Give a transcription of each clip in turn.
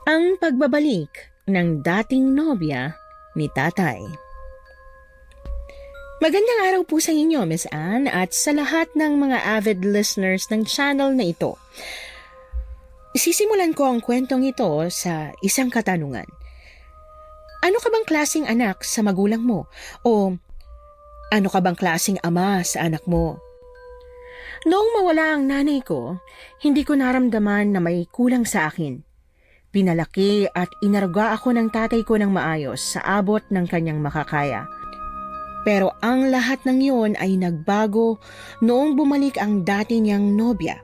Ang pagbabalik ng dating nobya ni Tatay. Magandang araw po sa inyo, Miss Anne, at sa lahat ng mga avid listeners ng channel na ito. Sisimulan ko ang kwentong ito sa isang katanungan. Ano ka bang klaseng anak sa magulang mo? O ano ka bang klaseng ama sa anak mo? Noong mawala ang nanay ko, hindi ko naramdaman na may kulang sa akin. Pinalaki at inaruga ako ng tatay ko ng maayos sa abot ng kanyang makakaya. Pero ang lahat ng iyon ay nagbago noong bumalik ang dati niyang nobya.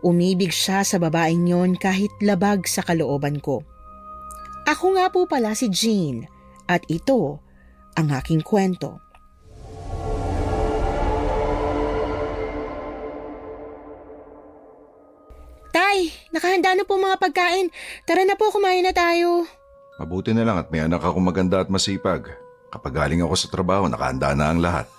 Umibig siya sa babaeng yon kahit labag sa kalooban ko. Ako nga po pala si Jean at ito ang aking kwento. Tay, nakahanda na po mga pagkain. Tara na po, kumain na tayo. Mabuti na lang at may anak akong maganda at masipag. Kapag galing ako sa trabaho, nakahanda na ang lahat.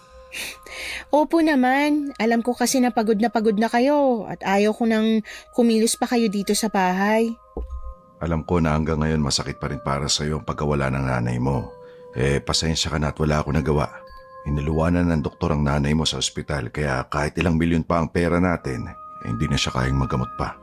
Opo naman, alam ko kasi na pagod na kayo at ayaw ko nang kumilos pa kayo dito sa bahay. Alam ko na hanggang ngayon masakit pa rin para sa iyo ang pagkawala ng nanay mo. Pasensya ka na at wala ako nagawa. Iniluwanan ng doktor ang nanay mo sa ospital kaya kahit ilang milyon pa ang pera natin, hindi na siya kayang magamot pa.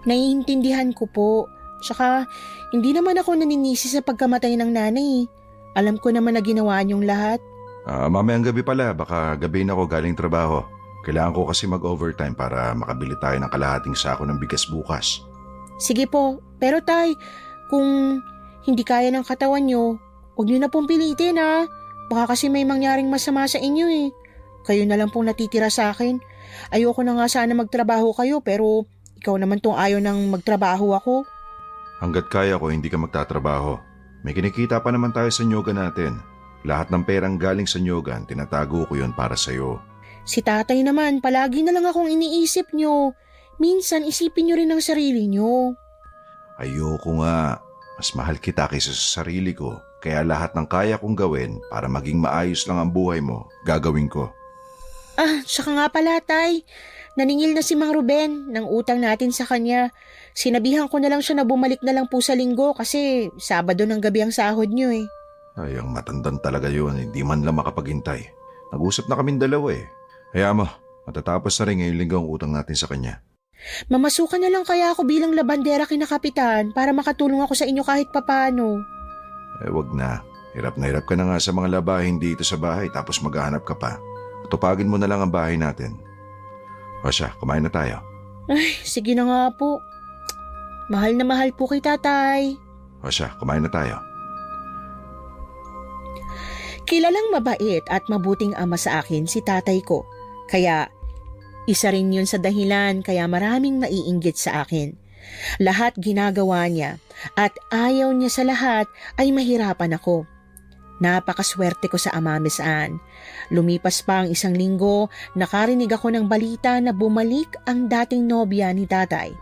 Naiintindihan ko po. Tsaka, hindi naman ako naninisi sa pagkamatay ng nanay. Alam ko naman na ginawa niyong lahat. Mamayang gabi pala, baka gabi na ako galing trabaho. Kailangan ko kasi mag-overtime para makabili tayo ng kalahating sako ng bigas bukas. Sige po, pero tay, kung hindi kaya ng katawan niyo, huwag niyo na pong pilitin ha. Baka kasi may mangyaring masama sa inyo eh. Kayo na lang pong natitira sa akin. Ayoko na nga sana magtrabaho kayo pero ikaw naman tong ayaw nang magtrabaho ako. Hanggat kaya ko, hindi ka magtatrabaho. May kinikita pa naman tayo sa nyoga natin. Lahat ng perang galing sa nyogan, tinatago ko yon para sa'yo. Si tatay naman, palagi na lang akong iniisip nyo. Minsan isipin nyo rin ang sarili nyo. Ayoko nga. Mas mahal kita kaysa sa sarili ko. Kaya lahat ng kaya kong gawin para maging maayos lang ang buhay mo, gagawin ko. Tsaka nga pala tay, naningil na si Mang Ruben ng utang natin sa kanya. Sinabihan ko na lang siya na bumalik na lang po sa linggo kasi Sabado ng gabi ang sahod niyo eh. Ay, ang matandang talaga yun. Hindi man lang makapaghintay. Nag-usap na kaming dalawa eh. Kaya mo, matatapos na rin ngayong linggo ang utang natin sa kanya. Mamasukan na lang kaya ako bilang labandera kina Kapitan para makatulong ako sa inyo kahit papano. Wag na. Hirap na hirap ka na nga sa mga labahin dito sa bahay tapos maghahanap ka pa. Tupagin mo na lang ang bahay natin. O siya, kumain na tayo. Ay, sige na nga po. Mahal na mahal po kita, tay. O siya, kumain na tayo. Kilalang mabait at mabuting ama sa akin si tatay ko. Kaya isa rin yun sa dahilan kaya maraming naiinggit sa akin. Lahat ginagawa niya at ayaw niya sa lahat ay mahirapan ako. Napakaswerte ko sa ama, Miss Anne. Lumipas pa ang isang linggo, nakarinig ako ng balita na bumalik ang dating nobya ni tatay.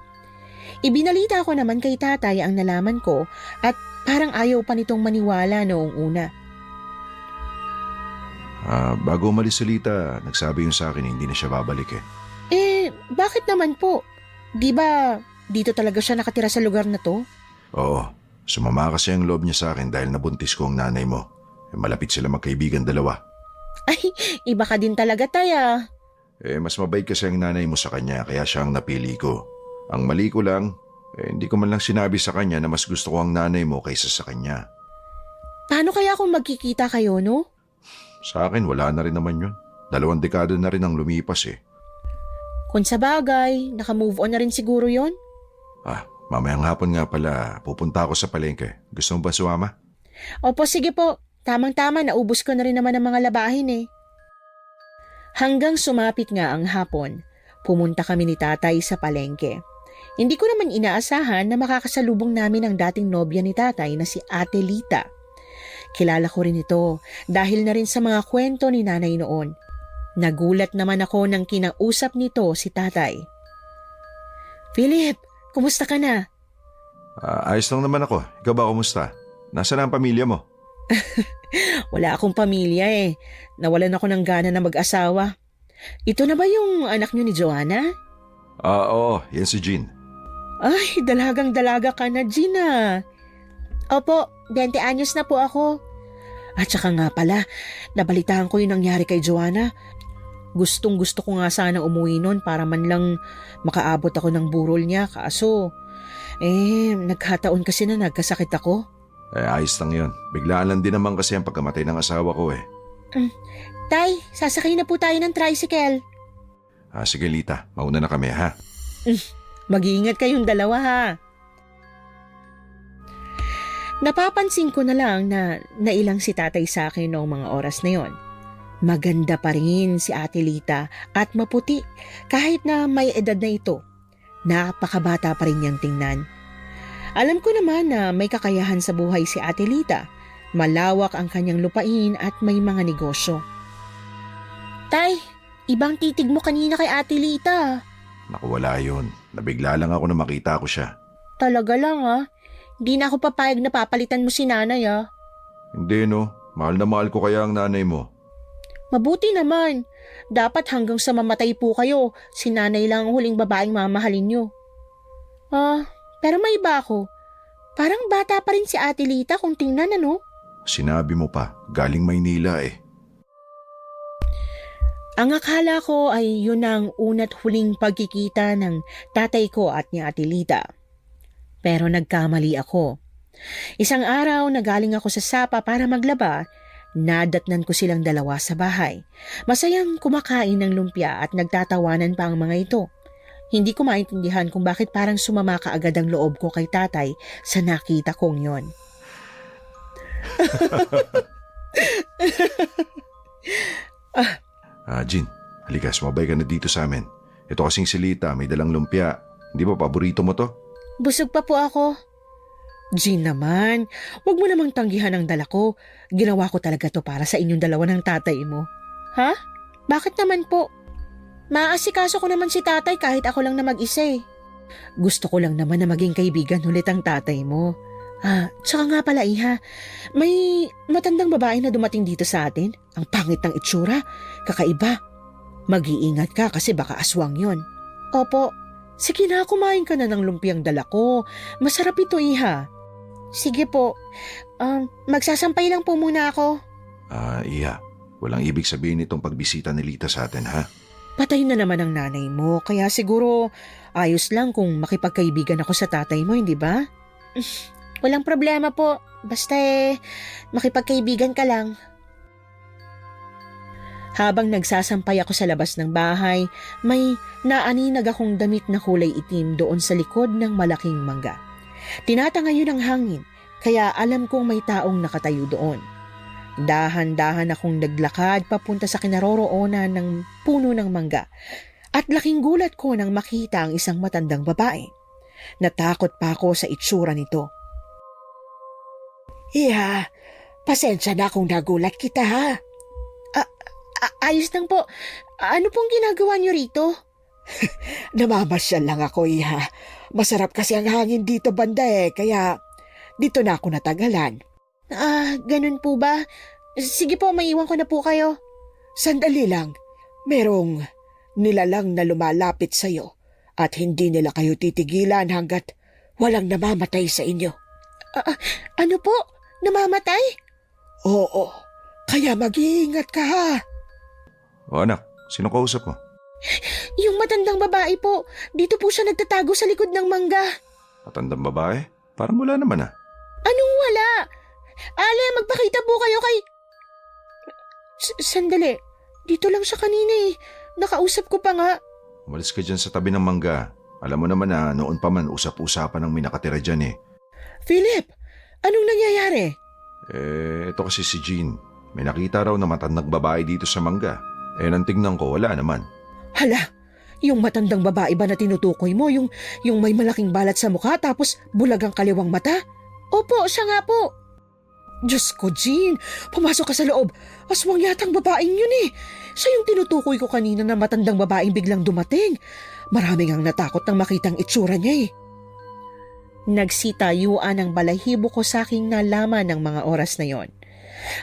Ibinalita ko naman kay tatay ang nalaman ko at parang ayaw pa nitong maniwala noong una. Bago umalis si Lita, nagsabi yun sa akin hindi na siya babalik eh. Bakit naman po? Di ba dito talaga siya nakatira sa lugar na to? Oo, sumama kasi ang loob niya sa akin dahil nabuntis ko ang nanay mo. Malapit sila magkaibigan dalawa. Ay, iba ka din talaga taya. Mas mabait kasi ang nanay mo sa kanya kaya siya ang napili ko. Ang mali ko lang, hindi ko man lang sinabi sa kanya na mas gusto ko ang nanay mo kaysa sa kanya. Paano kaya kung magkikita kayo, no? Sa akin, wala na rin naman yun. 2 dekada na rin ang lumipas eh. Kung sa bagay, naka-move on na rin siguro yon. Mamayang hapon nga pala, pupunta ako sa palengke. Gusto mo ba sumama? Opo, sige po. Tamang-tama, naubos ko na rin naman ang mga labahin eh. Hanggang sumapit nga ang hapon, pumunta kami ni tatay sa palengke. Hindi ko naman inaasahan na makakasalubong namin ang dating nobya ni tatay na si Ate Lita. Kilala ko rin ito dahil na rin sa mga kwento ni nanay noon. Nagulat naman ako nang kinausap nito si tatay. Philip, kumusta ka na? Ayos lang naman ako. Ikaw ba kumusta? Nasaan ang pamilya mo? Wala akong pamilya eh. Nawalan ako ng gana na mag-asawa. Ito na ba yung anak niyo ni Joanna? Oo, yan si Jean. Ay, dalagang-dalaga ka na, Gina. Opo, 20 anyos na po ako. At saka nga pala, nabalitaan ko yung nangyari kay Joanna. Gustong-gusto ko nga sanang umuwi nun para man lang makaabot ako ng burol niya. Kaso, nagkataon kasi na nagkasakit ako. Ayos lang yun. Biglaan lang din naman kasi ang pagkamatay ng asawa ko eh. Tay, sasakay na po tayo ng tricycle. Sige Lita, mauna na kami ha. Mag-iingat kayong dalawa ha. Napapansin ko na lang na nailang si tatay sa akin noong mga oras na yon. Maganda pa rin si Ate Lita at maputi kahit na may edad na ito. Napakabata pa rin niyang tingnan. Alam ko naman na may kakayahan sa buhay si Ate Lita. Malawak ang kanyang lupain at may mga negosyo. Tay, ibang titig mo kanina kay Ate Lita. Naku, wala yun. Nabigla lang ako na makita ko siya. Talaga lang ah. Di na ako papayag na papalitan mo si nanay ah. Hindi no, mahal na mahal ko kaya ang nanay mo. Mabuti naman. Dapat hanggang sa mamatay po kayo, si nanay lang ang huling babaeng mamahalin nyo. Pero may iba ako. Parang bata pa rin si Ate Lita kung tingnan ano. Sinabi mo pa, galing Maynila eh. Ang akala ko ay yun ang una't huling pagkikita ng tatay ko at ni Ate Lita. Pero nagkamali ako. Isang araw nagaling ako sa sapa para maglaba, nadatnan ko silang dalawa sa bahay. Masayang kumakain ng lumpia at nagtatawanan pa ang mga ito. Hindi ko maintindihan kung bakit parang sumama kaagad ang loob ko kay tatay sa nakita kong yon. Jean, halika, sumabay ka na dito sa amin. Ito kasing si Lita, may dalang lumpia. Hindi ba paborito mo to? Busog pa po ako. Jean naman, wag mo namang tanggihan ang dala ko. Ginawa ko talaga to para sa inyong dalawa ng tatay mo. Ha? Bakit naman po? Maaasikaso ko naman si tatay kahit ako lang na mag-isa eh. Gusto ko lang naman na maging kaibigan ulit ang tatay mo. Tsaka nga pala iha, may matandang babae na dumating dito sa atin. Ang pangit ng itsura, kakaiba. Mag-iingat ka kasi baka aswang yon. Opo, sige na, kumain ka na ng lumpiang dala ko. Masarap ito iha. Sige po, magsasampay lang po muna ako. Iha, walang ibig sabihin itong pagbisita ni Lita sa atin ha? Patay na naman ang nanay mo, kaya siguro ayos lang kung makipagkaibigan ako sa tatay mo, hindi ba? Walang problema po, basta makipagkaibigan ka lang. Habang nagsasampay ako sa labas ng bahay, may naaninag akong damit na kulay itim doon sa likod ng malaking mangga. Tinatangayon ang hangin, kaya alam kong may taong nakatayo doon. Dahan-dahan akong naglakad papunta sa kinaroroonan ng puno ng mangga at laking gulat ko nang makita ang isang matandang babae. Natakot pa ako sa itsura nito. Iha, pasensya na kung nagulat kita ha. Ayos lang po. Ano pong ginagawa niyo rito? Namamasyal lang ako, iha. Masarap kasi ang hangin dito banda kaya dito na ako natagalan. Ganun po ba? Sige po, maiwan ko na po kayo. Sandali lang. Merong nilalang na lumalapit sa'yo at hindi nila kayo titigilan hanggat walang namamatay sa inyo. Ano po? Namamatay? Oo, kaya mag-iingat ka ha. Anak, sino kausap mo? Yung matandang babae po. Dito po siya nagtatago sa likod ng mangga. Matandang babae? Parang wala naman ah. Anong wala? Ale, magpakita po kayo kay... Sandali. Dito lang siya kanina Nakausap ko pa nga. Umalis ka dyan sa tabi ng mangga. Alam mo naman na noon pa man usap-usapan ng may nakatira dyan Philip, anong nangyayari? Ito kasi si Jean. May nakita raw na matandang babae dito sa mangga. Nang tingnan ko, wala naman. Hala, yung matandang babae ba na tinutukoy mo? Yung may malaking balat sa mukha tapos bulag ang kaliwang mata? Opo, siya nga po. Diyos ko, Jean, pumasok ka sa loob. Aswang yatang babaeng yun Siya yung tinutukoy ko kanina na matandang babaeng biglang dumating. Maraming ang natakot nang makitang itsura niya Nagsitayuan ang balahibo ko sa aking nalaman ng mga oras na yon.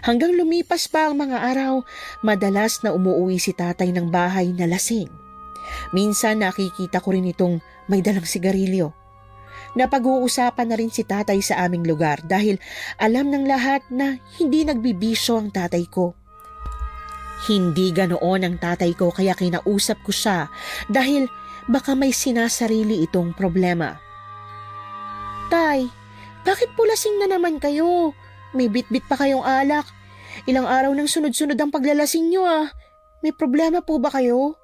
Hanggang lumipas pa ang mga araw, madalas na umuuwi si tatay ng bahay na lasing. Minsan nakikita ko rin itong may dalang sigarilyo. Napag-uusapan na rin si tatay sa aming lugar dahil alam ng lahat na hindi nagbibisyo ang tatay ko. Hindi ganoon ang tatay ko kaya kinausap ko siya dahil baka may sinasarili itong problema. Tay, bakit po lasing na naman kayo? May bitbit pa kayong alak. Ilang araw nang sunod-sunod ang paglalasing nyo ah. May problema po ba kayo?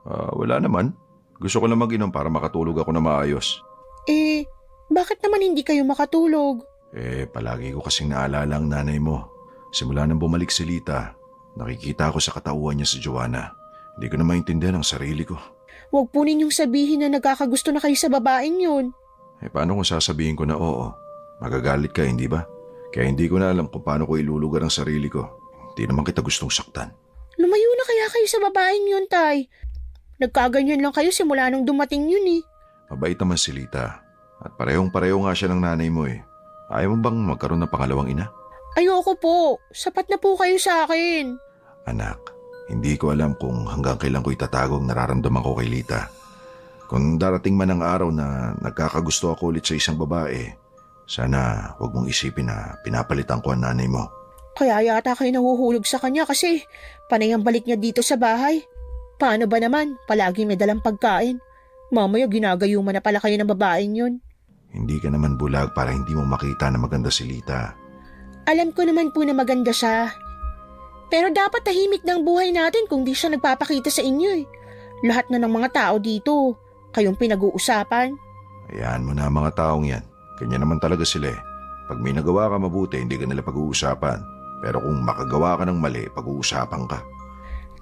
Wala naman. Gusto ko lang mag-inom para makatulog ako na maayos. Bakit naman hindi kayo makatulog? Palagi ko kasing naalala ang nanay mo. Simula nang bumalik si Lita, nakikita ko sa katauhan niya si Joanna. Hindi ko na maintindihan ang sarili ko. Huwag po ninyong sabihin na nagkakagusto na kayo sa babaeng yun. Paano kung sasabihin ko na oo? Magagalit ka, hindi ba? Kaya hindi ko na alam kung paano ko ilulugar ang sarili ko. Hindi naman kita gustong saktan. Lumayo na kaya kayo sa babaeng yun, tay. Nagkaganyan lang kayo simula nung dumating yun eh. Mabait naman si Lita. At parehong-pareho nga siya ng nanay mo eh. Ayaw mo bang magkaroon ng pangalawang ina? Ayoko po. Sapat na po kayo sa akin. Anak, hindi ko alam kung hanggang kailan ko itatago ang nararamdaman ko kay Lita. Kung darating man ang araw na nagkakagusto ako ulit sa isang babae, sana huwag mong isipin na pinapalitan ko ang nanay mo. Kaya yata kayo nahuhulog sa kanya kasi panay ang balik niya dito sa bahay. Paano ba naman? Palagi may dalang pagkain. Mamaya ginagayuman na pala kayo ng babaeng yun. Hindi ka naman bulag para hindi mo makita na maganda si Lita. Alam ko naman po na maganda siya. Pero dapat tahimik ng buhay natin kung di siya nagpapakita sa inyo eh. Lahat na ng mga tao dito, kayong pinag-uusapan. Hayaan mo na ang mga taong yan. Kanya naman talaga sila eh. Pag may nagawa ka mabuti, hindi ka nila pag-uusapan. Pero kung makagawa ka ng mali, pag-uusapan ka.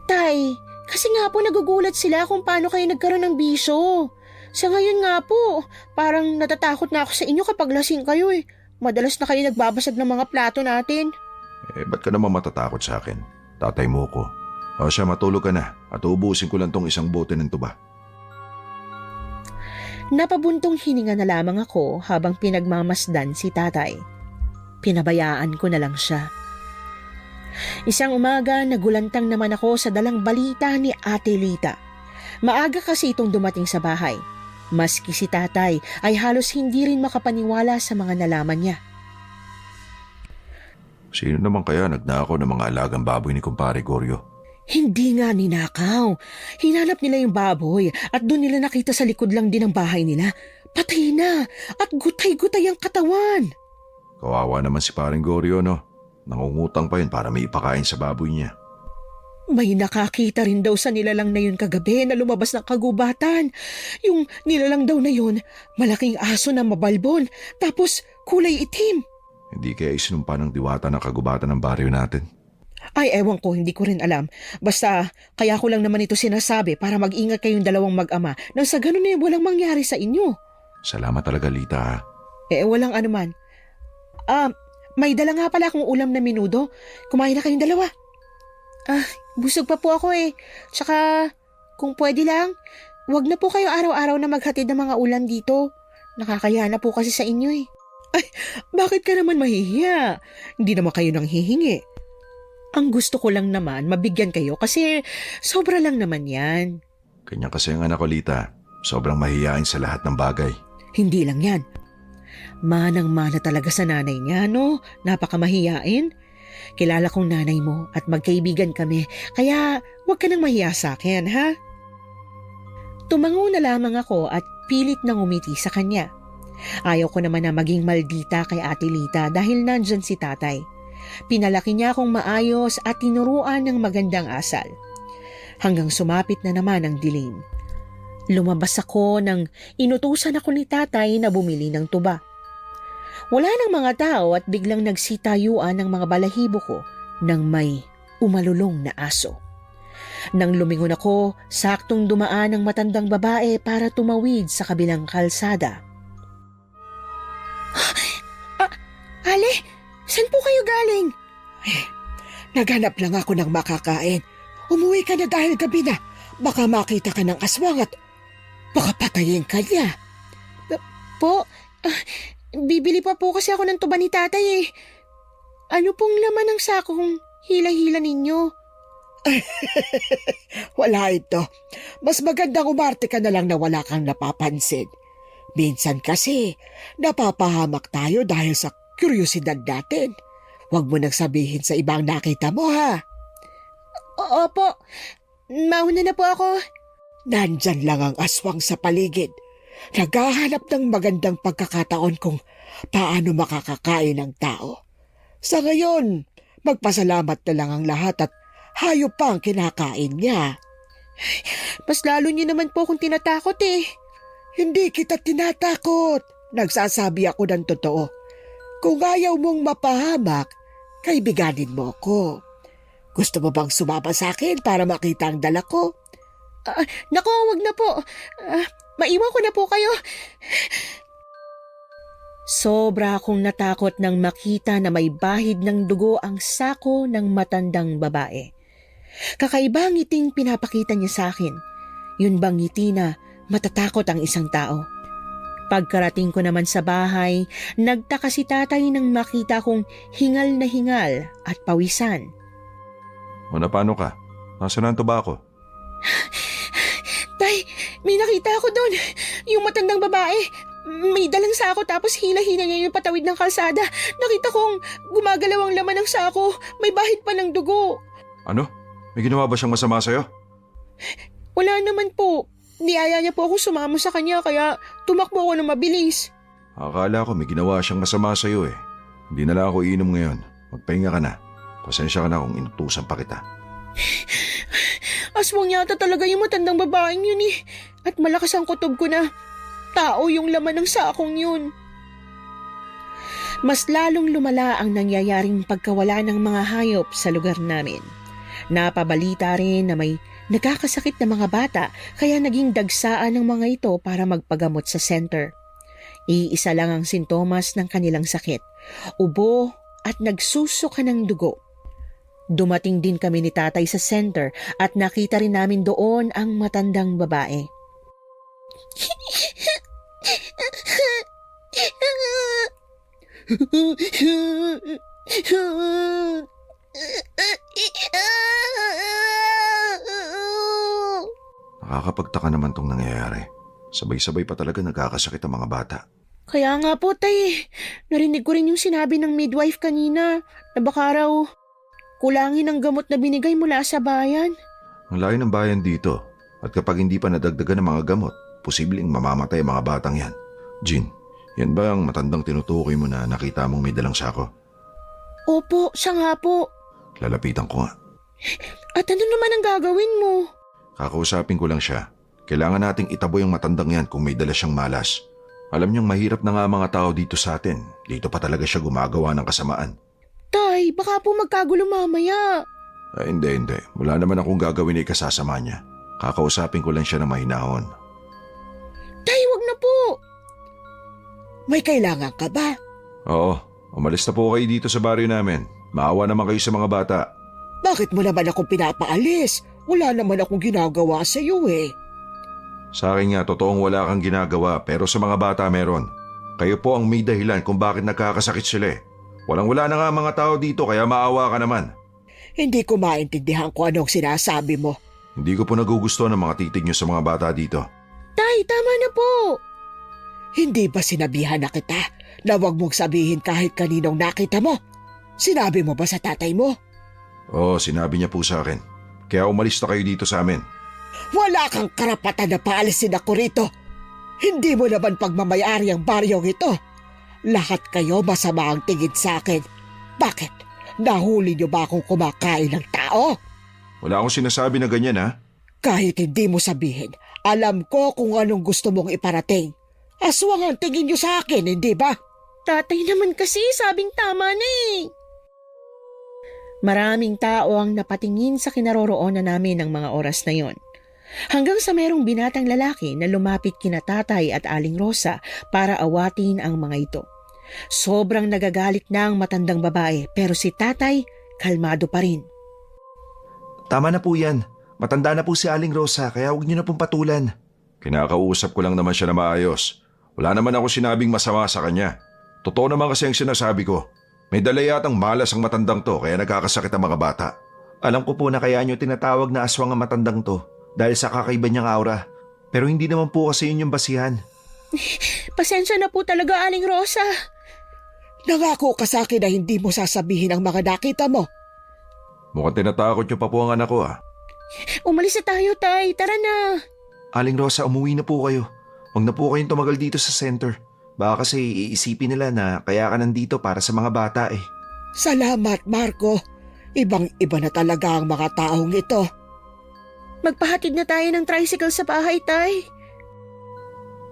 Tay, kasi nga po nagugulat sila kung paano kayo nagkaroon ng bisyo. Sa ngayon nga po, parang natatakot na ako sa inyo kapag lasing kayo eh. Madalas na kayo nagbabasag ng mga plato natin. Ba't ka naman matatakot sa akin? Tatay mo ko. O siya, matulog ka na at uubusin ko lang tong isang bote ng tuba. Napabuntong hininga na lamang ako habang pinagmamasdan si tatay. Pinabayaan ko na lang siya. Isang umaga, nagulantang naman ako sa dalang balita ni Ate Lita. Maaga kasi itong dumating sa bahay. Maski si tatay ay halos hindi rin makapaniwala sa mga nalaman niya. Sino naman kaya nagnakaw ng mga alagang baboy ni Kumpare Goryo? Hindi nga ninakaw. Hinanap nila yung baboy at doon nila nakita sa likod lang din ng bahay nila. Patay na at gutay-gutay ang katawan. Kawawa naman si Paring Goryo, no? Nangungutang pa yun para may ipakain sa baboy niya. May nakakita rin daw sa nilalang na yun kagabi na lumabas ng kagubatan. Yung nilalang daw na yun, malaking aso na mabalbon, tapos kulay itim. Hindi kaya isinumpa ng diwata ng kagubatan ng baryo natin? Ay, ewan ko, hindi ko rin alam. Basta, kaya ko lang naman ito sinasabi para mag-ingat kayong dalawang mag-ama nang sa ganun walang mangyari sa inyo. Salamat talaga, Lita, ha? Walang anuman. May dala nga pala akong ulam na menudo. Kumain na kayong dalawa. Busog pa po ako eh. Tsaka, kung pwede lang, wag na po kayo araw-araw na maghatid ng mga ulam dito. Nakakaya na po kasi sa inyo eh. Ay, bakit ka naman mahihiya? Hindi naman kayo nang hihingi. Ang gusto ko lang naman, mabigyan kayo kasi sobra lang naman yan. Ganyan kasi ang anak ko, Lita. Sobrang mahihain sa lahat ng bagay. Hindi lang yan. Manang-mana talaga sa nanay niya, no? Napakamahiyain. Kilala kong nanay mo at magkaibigan kami, kaya huwag ka nang mahiya sa akin, ha? Tumango na lamang ako at pilit nang umiti sa kanya. Ayaw ko naman na maging maldita kay Ate Lita dahil nandyan si tatay. Pinalaki niya akong maayos at tinuruan ng magandang asal. Hanggang sumapit na naman ang dilim. Lumabas ako nang inutusan ako ni tatay na bumili ng tuba. Wala nang mga tao at biglang nagsitayuan ng mga balahibo ko nang may umalulong na aso. Nang lumingon ako, saktong dumaan ang matandang babae para tumawid sa kabilang kalsada. Ale, saan po kayo galing? Naghanap lang ako ng makakain. Umuwi ka na dahil gabi na. Baka makita ka ng aswang at baka patayin ka niya. Bibili pa po kasi ako ng tuba ni tatay eh. Ano pong laman ng sakong hila-hila ninyo? Wala ito. Mas magandang umarte ka na lang na wala kang napapansin. Minsan kasi, napapahamak tayo dahil sa kuryosidad natin. Huwag mo nang sabihin sa ibang nakita mo ha. Opo, mauna na po ako. Nandyan lang ang aswang sa paligid. Naghahanap ng magandang pagkakataon kung paano makakakain ng tao. Sa ngayon, magpasalamat na lang ang lahat at hayop pa ang kinakain niya. Mas lalo niyo naman po akong tinatakot eh. Hindi kita tinatakot. Nagsasabi ako ng totoo. Kung ayaw mong mapahamak, kaibiganin mo ako. Gusto mo bang sumama sa akin para makita ang dala ko? Nako, wag na po. Maiwan ko na po kayo. Sobra akong natakot nang makita na may bahid ng dugo ang sako ng matandang babae. Kakaiba ang ngiting pinapakita niya sa akin. Yun bang ngiti na matatakot ang isang tao? Pagkarating ko naman sa bahay, nagtaka si tatay nang makita kong hingal na hingal at pawisan. O na paano ka? Nasaan ang tobako? Tay, may nakita ako doon. Yung matandang babae. May dalang sako tapos hila-hila niya yung patawid ng kalsada. Nakita kong gumagalaw ang laman ng sako. May bahid pa ng dugo. Ano? May ginawa ba siyang masama sa'yo? Wala naman po. Niyaya niya po ako sumama sa kanya kaya tumakbo ako ng mabilis. Akala ko may ginawa siyang masama sa'yo eh. Hindi na lang ako iinom ngayon. Magpahinga ka na. Pasensya ka na kung inutusan pa kita. Aswang yata talaga yung matandang babaeng yun eh. At malakas ang kutob ko na tao yung laman ng sakong yun. Mas lalong lumala ang nangyayaring pagkawala ng mga hayop sa lugar namin. Napabalita rin na may nagkakasakit na mga bata kaya naging dagsaan ng mga ito para magpagamot sa center. Iisa lang ang sintomas ng kanilang sakit, ubo at nagsusuka ng dugo. Dumating din kami ni tatay sa center at nakita rin namin doon ang matandang babae. Nakakapagtaka naman tong nangyayari. Sabay-sabay pa talaga nagkakasakit ang mga bata. Kaya nga po tay, narinig ko rin yung sinabi ng midwife kanina na baka raw kulangin ang gamot na binigay mula sa bayan. Ang layo ng bayan dito. At kapag hindi pa nadagdagan ng mga gamot, posibleng mamamatay ang mga batang yan. Jean, yan ba ang matandang tinutukoy mo na nakita mong may dalang sako? Opo, siya nga po. Lalapitan ko nga. At ano naman ang gagawin mo? Kakausapin ko lang siya. Kailangan nating itabo yung matandang yan kung may dala siyang malas. Alam niyang mahirap na nga mga tao dito sa atin. Dito pa talaga siya gumagawa ng kasamaan. Tay, baka po magkagulo mamaya. Ay, hindi. Wala naman akong gagawin na ikasasama niya. Kakausapin ko lang siya ng mahinahon. Tay, wag na po. May kailangan ka ba? Oo, umalis na po kayo dito sa baryo namin. Maawa naman kayo sa mga bata. Bakit mo naman akong pinapaalis? Wala naman akong ginagawa sa iyo eh. Sa akin nga, totoong wala kang ginagawa pero sa mga bata meron. Kayo po ang may dahilan kung bakit nagkakasakit sila eh. Walang-wala na nga mga tao dito kaya maawa ka naman. Hindi ko maintindihan kung anong sinasabi mo. Hindi ko po nagugustuhan ang mga titig niyo sa mga bata dito. Tay, tama na po. Hindi ba sinabihan na kita na huwag mong sabihin kahit kaninong nakita mo? Sinabi mo ba sa tatay mo? Oo, sinabi niya po sa akin. Kaya umalis na kayo dito sa amin. Wala kang karapatan na paalisin ako rito. Hindi mo naman pagmamayari ang baryong ito. Lahat kayo masama ang tingin sa akin. Bakit? Nahuli niyo ba akong kumakain ng tao? Wala akong sinasabi na ganyan ha. Kahit hindi mo sabihin, alam ko kung anong gusto mong iparating. Aswang ang tingin niyo sa akin, hindi ba? Tatay naman kasi sabing tama na eh. Maraming tao ang napatingin sa kinaroroonan namin ng mga oras na yon. Hanggang sa merong binatang lalaki na lumapit kina tatay at Aling Rosa para awatin ang mga ito. Sobrang nagagalit na ang matandang babae pero si tatay kalmado pa rin. Tama na po yan. Matanda na po si Aling Rosa kaya huwag niyo na pong patulan. Kinakausap ko lang naman siya na maayos. Wala naman ako sinabing masama sa kanya. Totoo naman kasi ang sinasabi ko. May dala yatang malas ang matandang to kaya nagkakasakit ang mga bata. Alam ko po na kaya niyo tinatawag na aswang ang matandang to dahil sa kakaiba niyang aura. Pero hindi naman po kasi yun yung basihan. Pasensya na po talaga, Aling Rosa. Nangako ka sa akin na hindi mo sasabihin ang mga nakita mo. Mukhang tinatakot niyo pa po ang anak ko Umalis na tayo, Tay. Tara na. Aling Rosa, umuwi na po kayo. Huwag na po kayong tumagal dito sa center. Baka kasi iisipin nila na kaya ka nandito para sa mga bata eh. Salamat, Marco. Ibang-iba na talaga ang mga taong ito. Magpahatid na tayo ng tricycle sa bahay, Tay.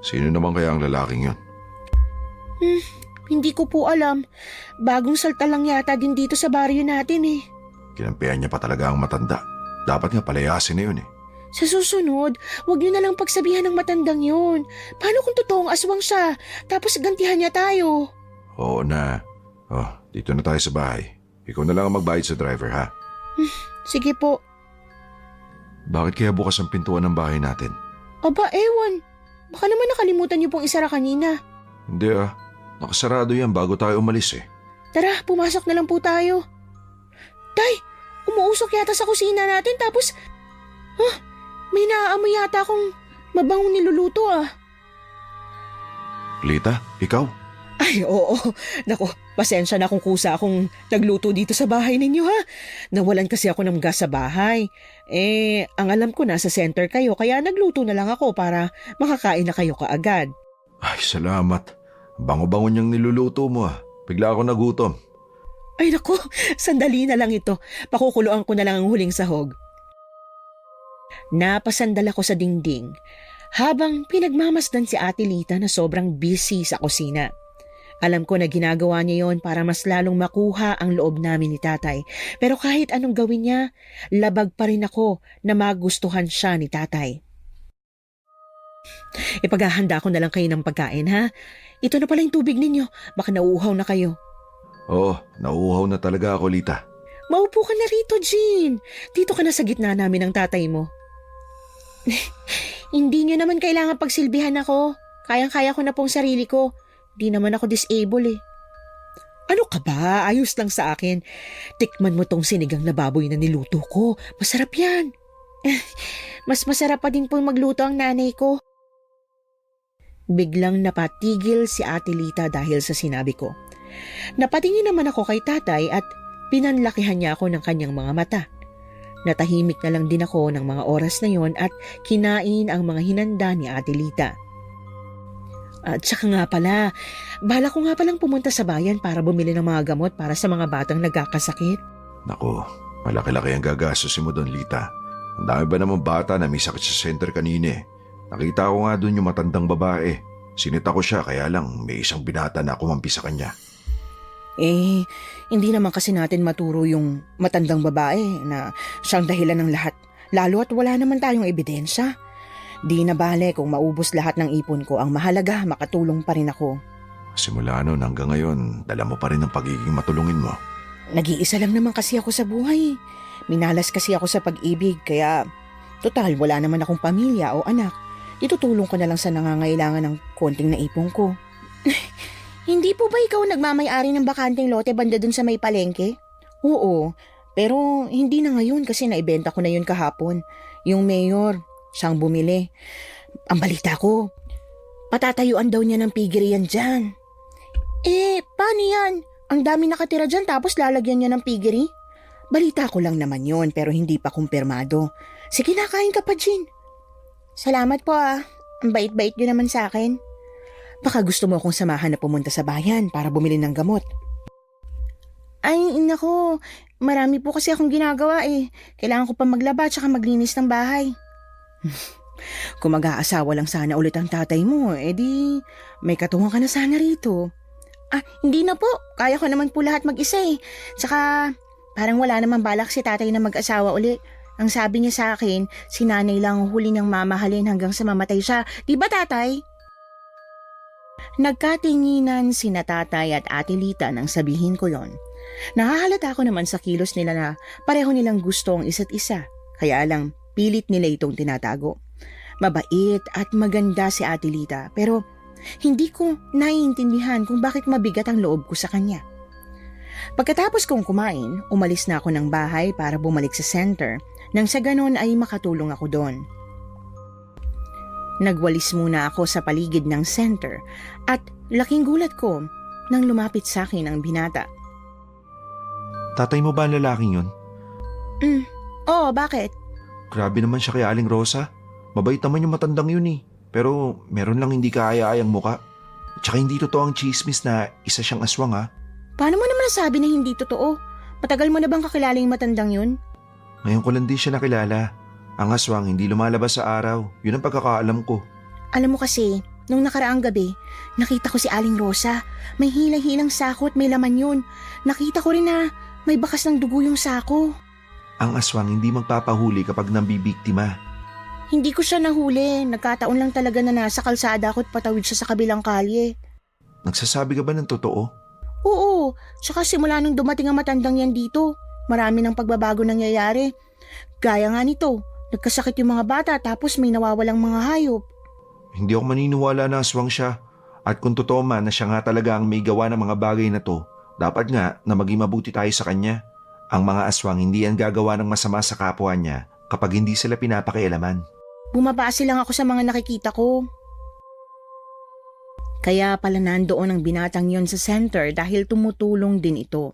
Sino naman kaya ang lalaking yon? Hindi ko po alam. Bagong salta lang yata din dito sa baryo natin eh. Kinampihan niya pa talaga ang matanda. Dapat nga palayasin na yun eh. Sa susunod, huwag niyo na lang pagsabihan ng matandang yun. Paano kung totoong aswang siya, tapos gantihan niya tayo? Oo na. Oh, dito na tayo sa bahay. Ikaw na lang ang magbayad sa driver ha. Sige po. Bakit kaya bukas ang pintuan ng bahay natin? Aba, ewan. Baka naman nakalimutan niyo pong isara kanina. Hindi nakasarado yan bago tayo umalis eh. Tara, pumasok na lang po tayo. Tay, umuusok yata sa kusina natin tapos... may naaamoy yata akong mabangong niluluto Lita, ikaw? Ay, oo. Naku, pasensya na kung kusa akong nagluto dito sa bahay ninyo ha. Nawalan kasi ako ng gas sa bahay. Ang alam ko nasa center kayo kaya nagluto na lang ako para makakain na kayo kaagad. Ay, salamat. Bango-bango niyang niluluto mo Bigla ako nagutom. Ay naku, sandali na lang ito. Pakukuluan ko na lang ang huling sahog. Napasandal ako sa dingding habang pinagmamasdan si Ate Lita na sobrang busy sa kusina. Alam ko na ginagawa niya yon para mas lalong makuha ang loob namin ni Tatay. Pero kahit anong gawin niya, labag pa rin ako na magustuhan siya ni Tatay. Ipaghahanda ko na lang kayo ng pagkain ha. Ito na pala yung tubig ninyo. Baka nauuhaw na kayo. Oo, nauuhaw na talaga ako, Lita. Maupo ka na rito, Jean. Dito ka na sa gitna namin ng tatay mo. Hindi niyo naman kailangan pagsilbihan ako. Kayang-kaya ko na pong sarili ko. Di naman ako disable eh. Ano ka ba? Ayos lang sa akin. Tikman mo tong sinigang na baboy na niluto ko. Masarap yan. Mas masarap pa din pong magluto ang nanay ko. Biglang napatigil si Ate Lita dahil sa sinabi ko. Napatingin naman ako kay Tatay at pinanlakihan niya ako ng kanyang mga mata. Natahimik na lang din ako ng mga oras na yon at kinain ang mga hinanda ni Ate Lita. At saka nga pala, bala ko nga palang pumunta sa bayan para bumili ng mga gamot para sa mga batang nagkakasakit. Naku, malaki-laki ang gagastusin mo doon, Lita. Ang dami ba namang bata na may sakit sa center kanina Nakita ko nga doon yung matandang babae. Sinita ko siya kaya lang may isang binata na kumampi sa kanya. Hindi naman kasi natin maturo yung matandang babae na siyang dahilan ng lahat. Lalo at wala naman tayong ebidensya. Di na bale kung maubos lahat ng ipon ko. Ang mahalaga, makatulong pa rin ako. Simula noon hanggang ngayon, dala mo pa rin ang pagiging matulungin mo. Nag-iisa lang naman kasi ako sa buhay. Minalas kasi ako sa pag-ibig kaya total wala naman akong pamilya o anak. Itutulong ko na lang sa nangangailangan ng konting naipon ko. Hindi po ba ikaw nagmamay-ari ng bakanteng lote banda dun sa may palengke? Oo, pero hindi na ngayon kasi naibenta ko na yun kahapon. Yung mayor, siyang bumili. Ang balita ko, patatayuan daw niya ng piggery yan dyan. Paano yan? Ang dami nakatira dyan tapos lalagyan niya ng piggery? Balita ko lang naman yun pero hindi pa kumpirmado. Sige na, kain ka pa, Jean. Salamat po Ang bait-bait niyo naman sa akin. Baka gusto mo akong samahan na pumunta sa bayan para bumili ng gamot. Ay, nako. Marami po kasi akong ginagawa Kailangan ko pa maglaba at saka maglinis ng bahay. Kung mag-aasawa lang sana ulit ang tatay mo, di may katungan ka na sana rito. Hindi na po. Kaya ko naman po lahat mag-isa Tsaka parang wala naman balak si tatay na mag-asawa uli. Ang sabi niya sa akin, si nanay lang ang huli niyang mamahalin hanggang sa mamatay siya. Di ba, tatay? Nagkatinginan sina Tatay at Ate Lita nang sabihin ko yon. Nahahalata ako naman sa kilos nila na pareho nilang gusto ang isa't isa. Kaya lang pilit nila itong tinatago. Mabait at maganda si Ate Lita pero hindi ko naiintindihan kung bakit mabigat ang loob ko sa kanya. Pagkatapos kong kumain, umalis na ako ng bahay para bumalik sa center nang sa ganon ay makatulong ako doon. Nagwalis muna ako sa paligid ng center at laking gulat ko nang lumapit sa akin ang binata. Tatay mo ba ang lalaking yun? Oo, bakit? Grabe naman siya kay Aling Rosa. Mabait naman yung matandang yun eh. Pero meron lang hindi kaaya-ayang muka. Tsaka hindi totoo ang chismis na isa siyang aswang ha. Paano mo naman nasabi na hindi totoo? Matagal mo na bang kakilala yung matandang yun? Ngayon ko lang din siya nakilala. Ang aswang hindi lumalabas sa araw. Yun ang pagkakaalam ko. Alam mo kasi, nung nakaraang gabi, nakita ko si Aling Rosa. May hilay-hilang sako at may laman yun. Nakita ko rin na may bakas ng dugo yung sako. Ang aswang hindi magpapahuli kapag nambibiktima. Hindi ko siya nahuli. Nagkataon lang talaga na nasa kalsada ako at patawid siya sa kabilang kalye. Nagsasabi ka ba ng totoo? Oo, tsaka simula nung dumating ang matandang yan dito, marami ng pagbabago nangyayari. Gaya nga nito, nagkasakit yung mga bata tapos may nawawalang mga hayop. Hindi ako maniniwala na aswang siya. At kung totoo man na siya nga talaga ang may gawa ng mga bagay na to, dapat nga na maging mabuti tayo sa kanya. Ang mga aswang hindi yan gagawa ng masama sa kapwa niya kapag hindi sila pinapakialaman. Bumabase lang ako sa mga nakikita ko. Kaya pala nandoon ang binatang yon sa center dahil tumutulong din ito.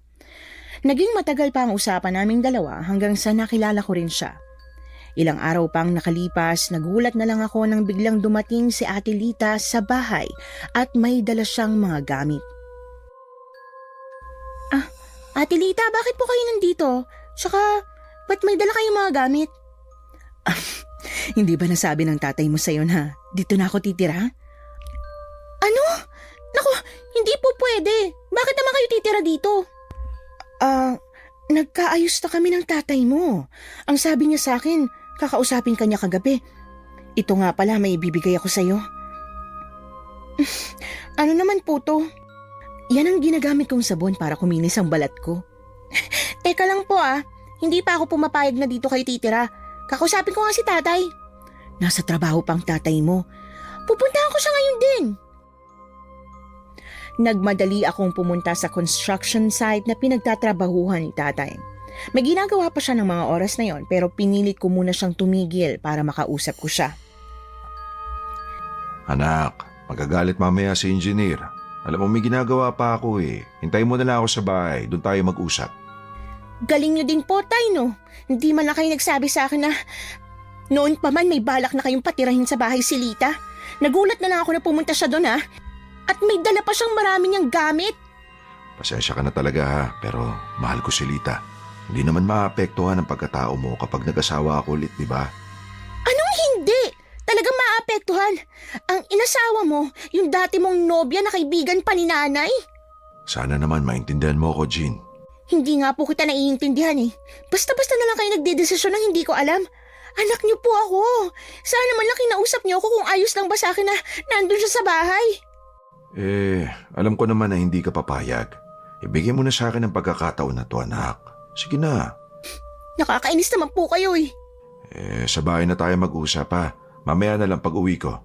Naging matagal pa ang usapan naming dalawa hanggang sa nakilala ko rin siya. Ilang araw pang nakalipas, nagulat na lang ako nang biglang dumating si Ate Lita sa bahay at may dala siyang mga gamit. Ate Lita, bakit po kayo nandito? Tsaka, ba't may dala kayong mga gamit? Hindi ba nasabi ng tatay mo sa'yo na dito na ako titira? Ano? Naku, hindi po pwede. Bakit naman kayo titira dito? Nagkaayos na kami ng tatay mo. Ang sabi niya sa akin, kakausapin ka niya kagabi. Ito nga pala, may ibibigay ako sa'yo. Ano naman po to? Yan ang ginagamit kong sabon para kuminis ang balat ko. Teka lang po hindi pa ako pumapayag na dito kayo titira. Kakausapin ko nga si tatay. Nasa trabaho pang tatay mo. Pupuntahan ko siya ngayon din. Nagmadali akong pumunta sa construction site na pinagtatrabahuhan ni tatay. May ginagawa pa siya ng mga oras na yon pero pinilit ko muna siyang tumigil para makausap ko siya. Anak, magagalit mamaya si engineer. Alam mo may ginagawa pa ako eh. Hintayin mo na lang ako sa bahay, doon tayo mag-usap. Galing nyo din po, tay, no? Hindi man lang kayo nagsabi sa akin na noon pa man may balak na kayong patirahin sa bahay si Lita. Nagulat na lang ako na pumunta siya doon At may dala pa siyang marami niyang gamit. Pasensya ka na talaga ha, pero mahal ko si Lita. Hindi naman maapektuhan ang pagkatao mo kapag nag-asawa ako ulit, di ba? Anong hindi? Talagang maapektuhan. Ang inasawa mo, yung dati mong nobya na kaibigan pa ni nanay. Sana naman maintindihan mo ako, Jean. Hindi nga po kita naiintindihan Basta-basta na lang kayo nagdedesisyon ng hindi ko alam. Anak niyo po ako. Sana man lang kinausap niyo ako kung ayos lang ba sa akin na nandun siya sa bahay. Alam ko naman na hindi ka papayag. Ibigay mo na sa akin ang pagkakataon na to, anak. Sige na. Nakakainis naman po kayo Sa bahay na tayo mag-usap ha. Mamaya na lang pag-uwi ko.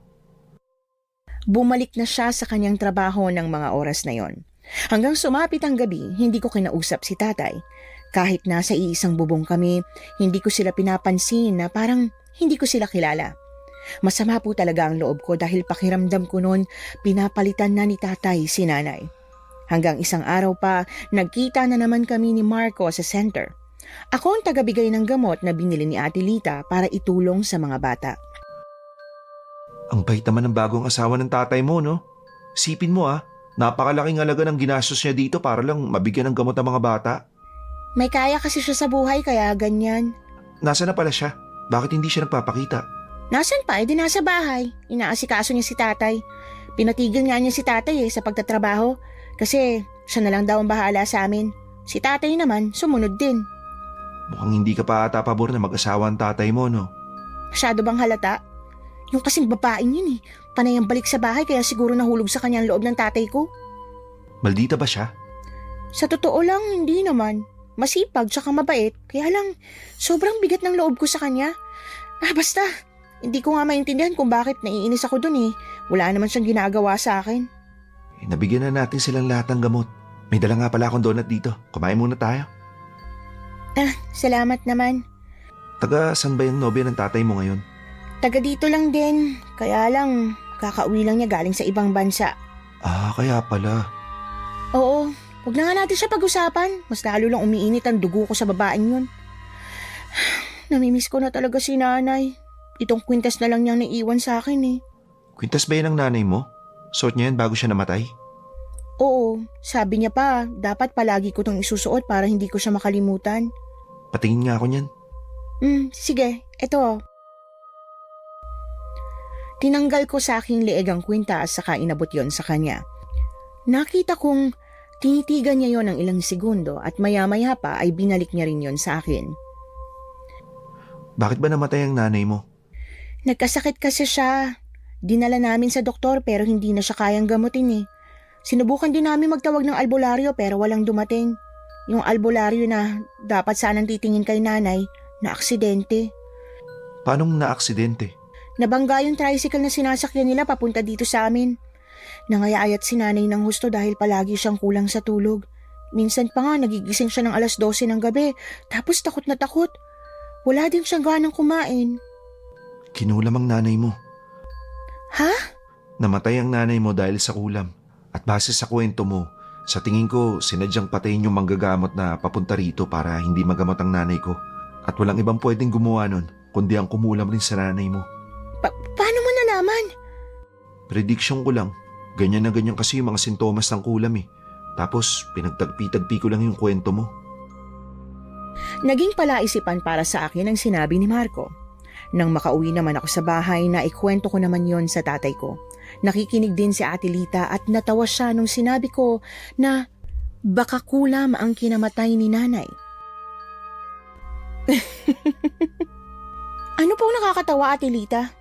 Bumalik na siya sa kanyang trabaho ng mga oras na yon. Hanggang sumapit ang gabi, hindi ko kinausap si tatay. Kahit nasa iisang bubong kami, hindi ko sila pinapansin na parang hindi ko sila kilala. Masama po talaga ang loob ko dahil pakiramdam ko noon pinapalitan na ni tatay si nanay. Hanggang isang araw pa, nagkita na naman kami ni Marco sa center. Ako ang tagabigay ng gamot na binili ni Ate Lita para itulong sa mga bata. Ang bait naman ng bagong asawa ng tatay mo, no? Sipin mo napakalaking halaga ng ginastos niya dito para lang mabigyan ng gamot ang mga bata. May kaya kasi siya sa buhay kaya ganyan. Nasaan na pala siya? Bakit hindi siya nagpapakita? Nasaan pa? Di nasa bahay. Inaasikaso niya si tatay. Pinatigil nga niya si tatay sa pagtatrabaho kasi siya na lang daw ang bahala sa amin. Si tatay naman sumunod din. Mukhang hindi ka pa ata pabor na mag-asawa ang tatay mo, no? Masyado bang halata? Yung kasing babaeng yun Panay ang balik sa bahay kaya siguro nahulog sa kanyang loob ng tatay ko. Maldita ba siya? Sa totoo lang, hindi naman. Masipag tsaka mabait. Kaya lang, sobrang bigat ng loob ko sa kanya. Basta, hindi ko nga maintindihan kung bakit naiinis ako dun Wala naman siyang ginagawa sa akin. Nabigyan na natin silang lahat ng gamot. May dala nga pala akong donut dito. Kumain muna tayo. Salamat naman. Taga saan ba yung nobya ng tatay mo ngayon? Taga dito lang din, kaya lang kakauwi lang niya galing sa ibang bansa. Ah, kaya pala. Oo, huwag na nga natin siya pag-usapan. Mas lalo lang umiinit ang dugo ko sa babaeng yun. Namimiss ko na talaga si nanay. Itong kwintas na lang niyang naiwan sa akin eh. Kwintas ba yan ang nanay mo? Suot niya yan bago siya namatay? Oo, sabi niya pa, dapat palagi ko itong isusuot para hindi ko siya makalimutan. Patingin nga ako niyan. Sige, eto. Tinanggal ko sa aking leeg ang kwintas saka inabot yon sa kanya. Nakita kong tinitigan niya yon ng ilang segundo at maya-maya pa ay binalik niya rin yon sa akin. Bakit ba namatay ang nanay mo? Nagkasakit kasi siya. Dinala namin sa doktor pero hindi na siya kayang gamutin eh. Sinubukan din namin magtawag ng albularyo pero walang dumating. Yung albularyo na dapat sanang titingin kay nanay, na aksidente. Paano naaksidente? Nabangga yung tricycle na sinasakyan nila papunta dito sa amin. Nangayayat si nanay ng husto dahil palagi siyang kulang sa tulog. Minsan pa nga nagigising siya ng 12:00 ng gabi tapos takot na takot. Wala din siyang ganang kumain. Kinulam ang nanay mo. Ha? Namatay ang nanay mo dahil sa kulam. At base sa kwento mo, sa tingin ko sinadyang patayin yung manggagamot na papunta rito para hindi magamot ang nanay ko. At walang ibang pwedeng gumawa nun kundi ang kumulam rin sa nanay mo. Paano mo nalaman? Prediction ko lang. Ganyan na ganyan kasi yung mga sintomas ng kulam eh. Tapos pinagtagpi-tagpi ko lang yung kwento mo. Naging palaisipan para sa akin ang sinabi ni Marco. Nang makauwi naman ako sa bahay na ikwento ko naman yon sa tatay ko. Nakikinig din si Ate Lita at natawa siya nung sinabi ko na baka kulam ang kinamatay ni nanay. Ano po nakakatawa, Ate Lita?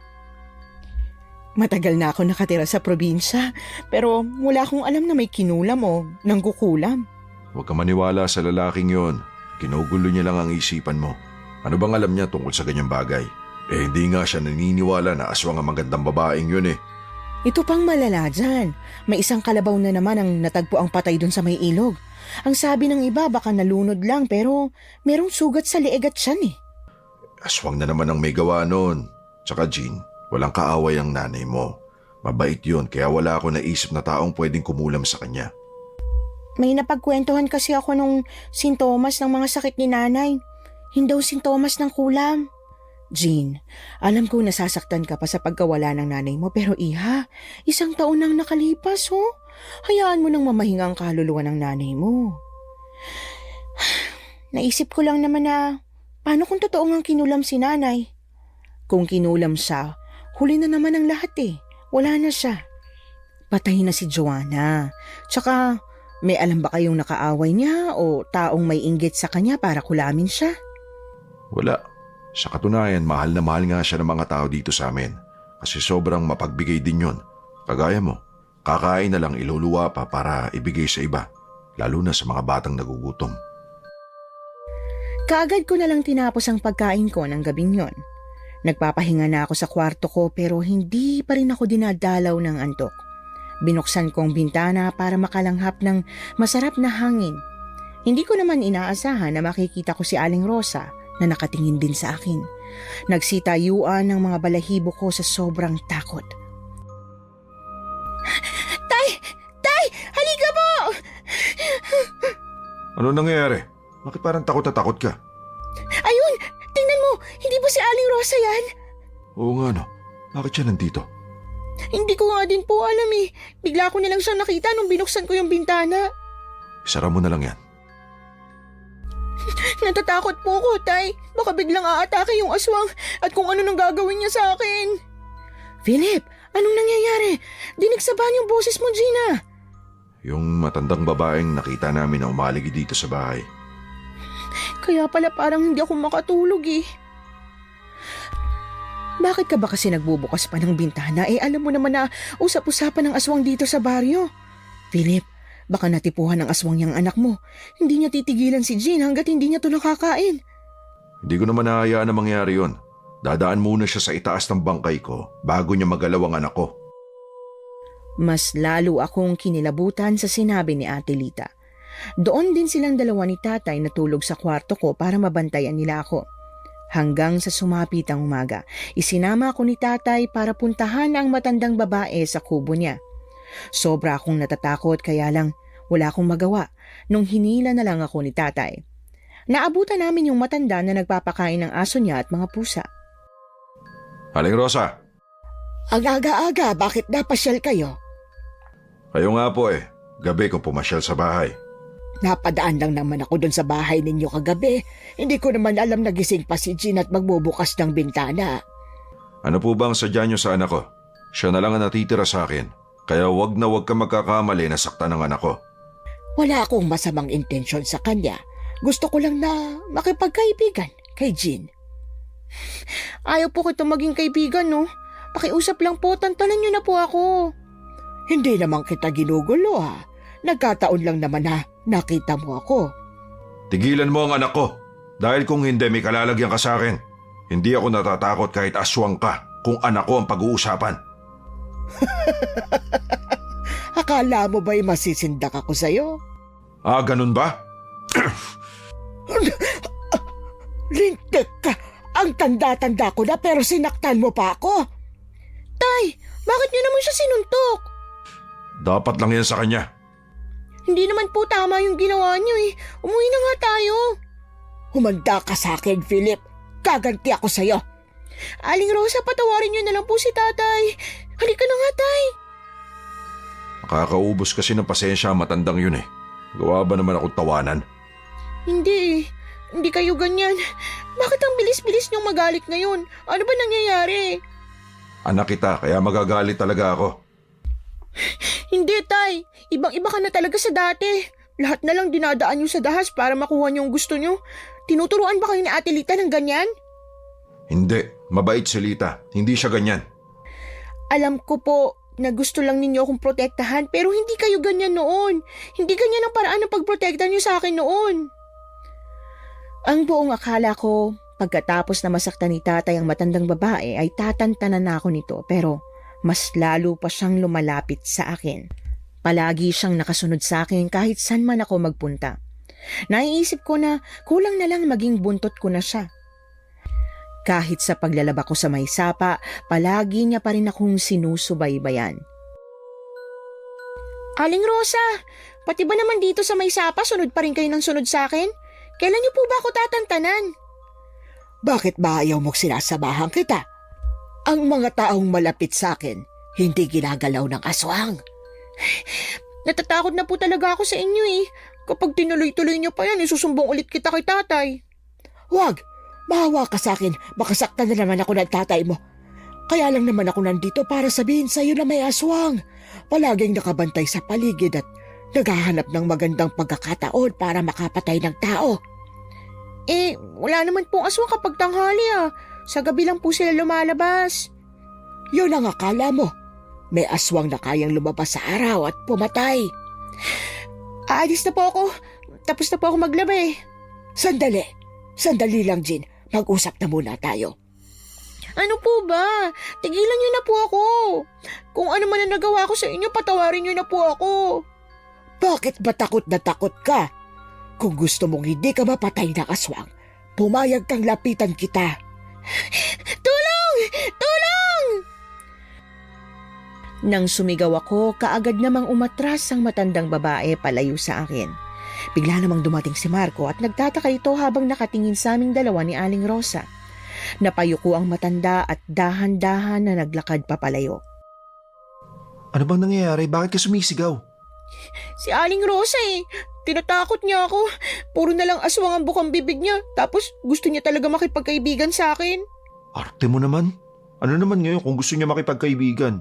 Matagal na ako nakatira sa probinsya pero wala akong alam na may kinulam o nangkukulam. Huwag ka maniwala sa lalaking yon. Ginugulo niya lang ang isipan mo. Ano bang alam niya tungkol sa ganyang bagay? Hindi nga siya naniniwala na aswang ang magandang babaeng yun eh. Ito pang malala dyan. May isang kalabaw na naman ang natagpo ang patay dun sa may ilog. Ang sabi ng iba baka nalunod lang pero merong sugat sa leeg at tiyan eh. Aswang na naman ang may gawa noon. Tsaka Jean, walang kaaway ang nanay mo. Mabait yun kaya wala ako naisip na taong pwedeng kumulam sa kanya. May napagkwentuhan kasi ako nung sintomas ng mga sakit ni nanay. Hindi daw sintomas ng kulam. Jean, alam ko nasasaktan ka pa sa pagkawala ng nanay mo pero iha, 1 taon nang nakalipas oh. Hayaan mo nang mamahinga ang kaluluwa ng nanay mo. Naisip ko lang naman na paano kung totoo ngang kinulam si nanay? Kung kinulam siya, huli na naman ang lahat eh. Wala na siya. Patay na si Joanna. Tsaka may alam ba kayong nakaaway niya o taong may inggit sa kanya para kulamin siya? Wala. Sa katunayan, mahal na mahal nga siya ng mga tao dito sa amin. Kasi sobrang mapagbigay din yun. Kagaya mo, kakain na lang iluluwa pa para ibigay sa iba. Lalo na sa mga batang nagugutom. Kaagad ko na lang tinapos ang pagkain ko ng gabing yon. Nagpapahinga na ako sa kwarto ko pero hindi pa rin ako dinadalaw ng antok. Binuksan ko ang bintana para makalanghap ng masarap na hangin. Hindi ko naman inaasahan na makikita ko si Aling Rosa na nakatingin din sa akin. Nagsitayuan ng mga balahibo ko sa sobrang takot. Tay! Tay! Halika po! Ano nangyayari? Bakit parang takot na takot ka? Ayun! Tingnan mo! Hindi ba si Aling Rosa yan? Oo nga no. Bakit siya nandito? Hindi ko nga din po alam eh. Bigla ko nilang siyang nakita nung binuksan ko yung bintana. Isara mo na lang yan. Natatakot po ko, Tay. Baka biglang aatake yung aswang at kung ano nang gagawin niya sa akin. Philip, anong nangyayari? Dinig sa ban yung boses mo, Gina. Yung matandang babaeng nakita namin na umaligi dito sa bahay. Kaya pala parang hindi ako makatulog eh. Bakit ka ba kasi nagbubukas pa ng bintana? Alam mo naman na usap-usapan ng aswang dito sa baryo. Philip, baka natipuhan ng aswang yung anak mo. Hindi niya titigilan si Jean hanggat hindi niya to nakakain. Hindi ko naman nahayaan na mangyari yon. Dadaan muna siya sa itaas ng bangkay ko bago niya magalaw ang anak ko. Mas lalo akong kinilabutan sa sinabi ni Ate Lita. Doon din silang dalawa ni tatay natulog sa kwarto ko para mabantayan nila ako. Hanggang sa sumapit ang umaga, isinama ako ni tatay para puntahan ang matandang babae sa kubo niya. Sobra akong natatakot kaya lang wala akong magawa nung hinila na lang ako ni tatay. Naabutan namin yung matanda na nagpapakain ng aso niya at mga pusa. Aling Rosa, Ang aga-aga, bakit napasyal kayo? kayo nga po eh. Gabi ko pumasyal sa bahay. Napadaan lang naman ako doon sa bahay ninyo kagabi. Hindi ko naman alam na gising pa si Jean at magbubukas ng bintana. Ano po bang sadya niyo sa anak ko? Siya na lang ang natitira sa akin. Kaya wag na wag ka magkakamali na saktan ng anak ko. Wala akong masamang intensyon sa kanya. Gusto ko lang na makipagkaibigan kay Jean. Ayaw po kitong maging kaibigan, no? Pakiusap lang po, tantanan niyo na po ako. Hindi naman kita ginugulo ha. Nagkataon lang naman na nakita mo ako. Tigilan mo ang anak ko. Dahil kung hindi may kalalagyan ka sa akin. Hindi ako natatakot kahit aswang ka kung anak ko ang pag-uusapan. Akala mo ba'y masisindak ako sa'yo? Ah, ganun ba? Lintik ka! Ang tanda-tanda ko na pero sinaktan mo pa ako. Tay, bakit niyo naman siya sinuntok? Dapat lang yan sa kanya. Hindi naman po tama yung ginawa niyo eh. Umuwi na nga tayo. Humanda ka sa akin, Philip. Gaganti ako sa'yo. Aling Rosa, patawarin niyo na lang po si tatay. Halika na nga, tay. Nakakaubos kasi ng pasensya ang matandang yun eh. Gawa ba naman akong tawanan? Hindi. Hindi kayo ganyan. Bakit ang bilis-bilis niyong magalit ngayon? Ano ba nangyayari? Anak kita, kaya magagalit talaga ako. Hindi, tay. Ibang-iba ka na talaga sa dati. Lahat na lang dinadaan niyo sa dahas para makuha niyo ang gusto niyo. Tinuturuan ba kayo ni Ate Lita ng ganyan? Hindi, mabait si Lita. Hindi siya ganyan. Alam ko po na gusto lang ninyo akong protektahan pero hindi kayo ganyan noon. Hindi ganyan ang paraan ng pagprotekta niyo sa akin noon. Ang buong akala ko, pagkatapos na masaktan ni tatay ang matandang babae ay tatantanan na ako nito pero mas lalo pa siyang lumalapit sa akin. Palagi siyang nakasunod sa akin kahit saan man ako magpunta. Naiisip ko na kulang na lang maging buntot ko na siya. Kahit sa paglalaba ko sa may sapa, palagi niya pa rin akong sinusubaybayan. Aling Rosa, pati ba naman dito sa may sapa sunod pa rin kayo ng sunod sa akin? Kailan niyo po ba ako tatantanan? Bakit ba ayaw mong sinasamahan kita? Ang mga taong malapit sa akin, hindi ginagalaw ng aswang. Natatakot na po talaga ako sa inyo eh. Kapag tinuloy-tuloy niyo pa yan, isusumbong ulit kita kay tatay. Huwag! Mahawa ka sa akin, makasaktan na naman ako ng tatay mo. Kaya lang naman ako nandito para sabihin sa'yo na may aswang. Palaging nakabantay sa paligid at naghahanap ng magandang pagkakataon para makapatay ng tao. Eh, wala naman pong aswang kapag tanghali ah. Sa gabi lang po sila lumalabas. Yun ang akala mo. May aswang na kayang lumabas sa araw at pumatay. Aalis na po ako. Tapos na po ako maglaba eh. Sandali. Sandali lang, Jean. Mag-usap na muna tayo. Ano po ba? Tigilan niyo na po ako. Kung ano man ang nagawa ko sa inyo, patawarin niyo na po ako. Bakit ba takot na takot ka? Kung gusto mong hindi ka mapatay ng aswang, pumayag kang lapitan kita. Tulong! Tulong! Nang sumigaw ako, kaagad namang umatras ang matandang babae palayo sa akin. Bigla namang dumating si Marco at nagtataka ito habang nakatingin sa aming dalawa ni Aling Rosa. Napayuko ang matanda at dahan-dahan na naglakad papalayo. Ano bang nangyayari? Bakit ka sumisigaw? Si Aling Rosa eh. Tinatakot niya ako. Puro na lang aswang ang bukang bibig niya. Tapos gusto niya talaga makipagkaibigan sa akin. Arte mo naman. Ano naman ngayon kung gusto niya makipagkaibigan?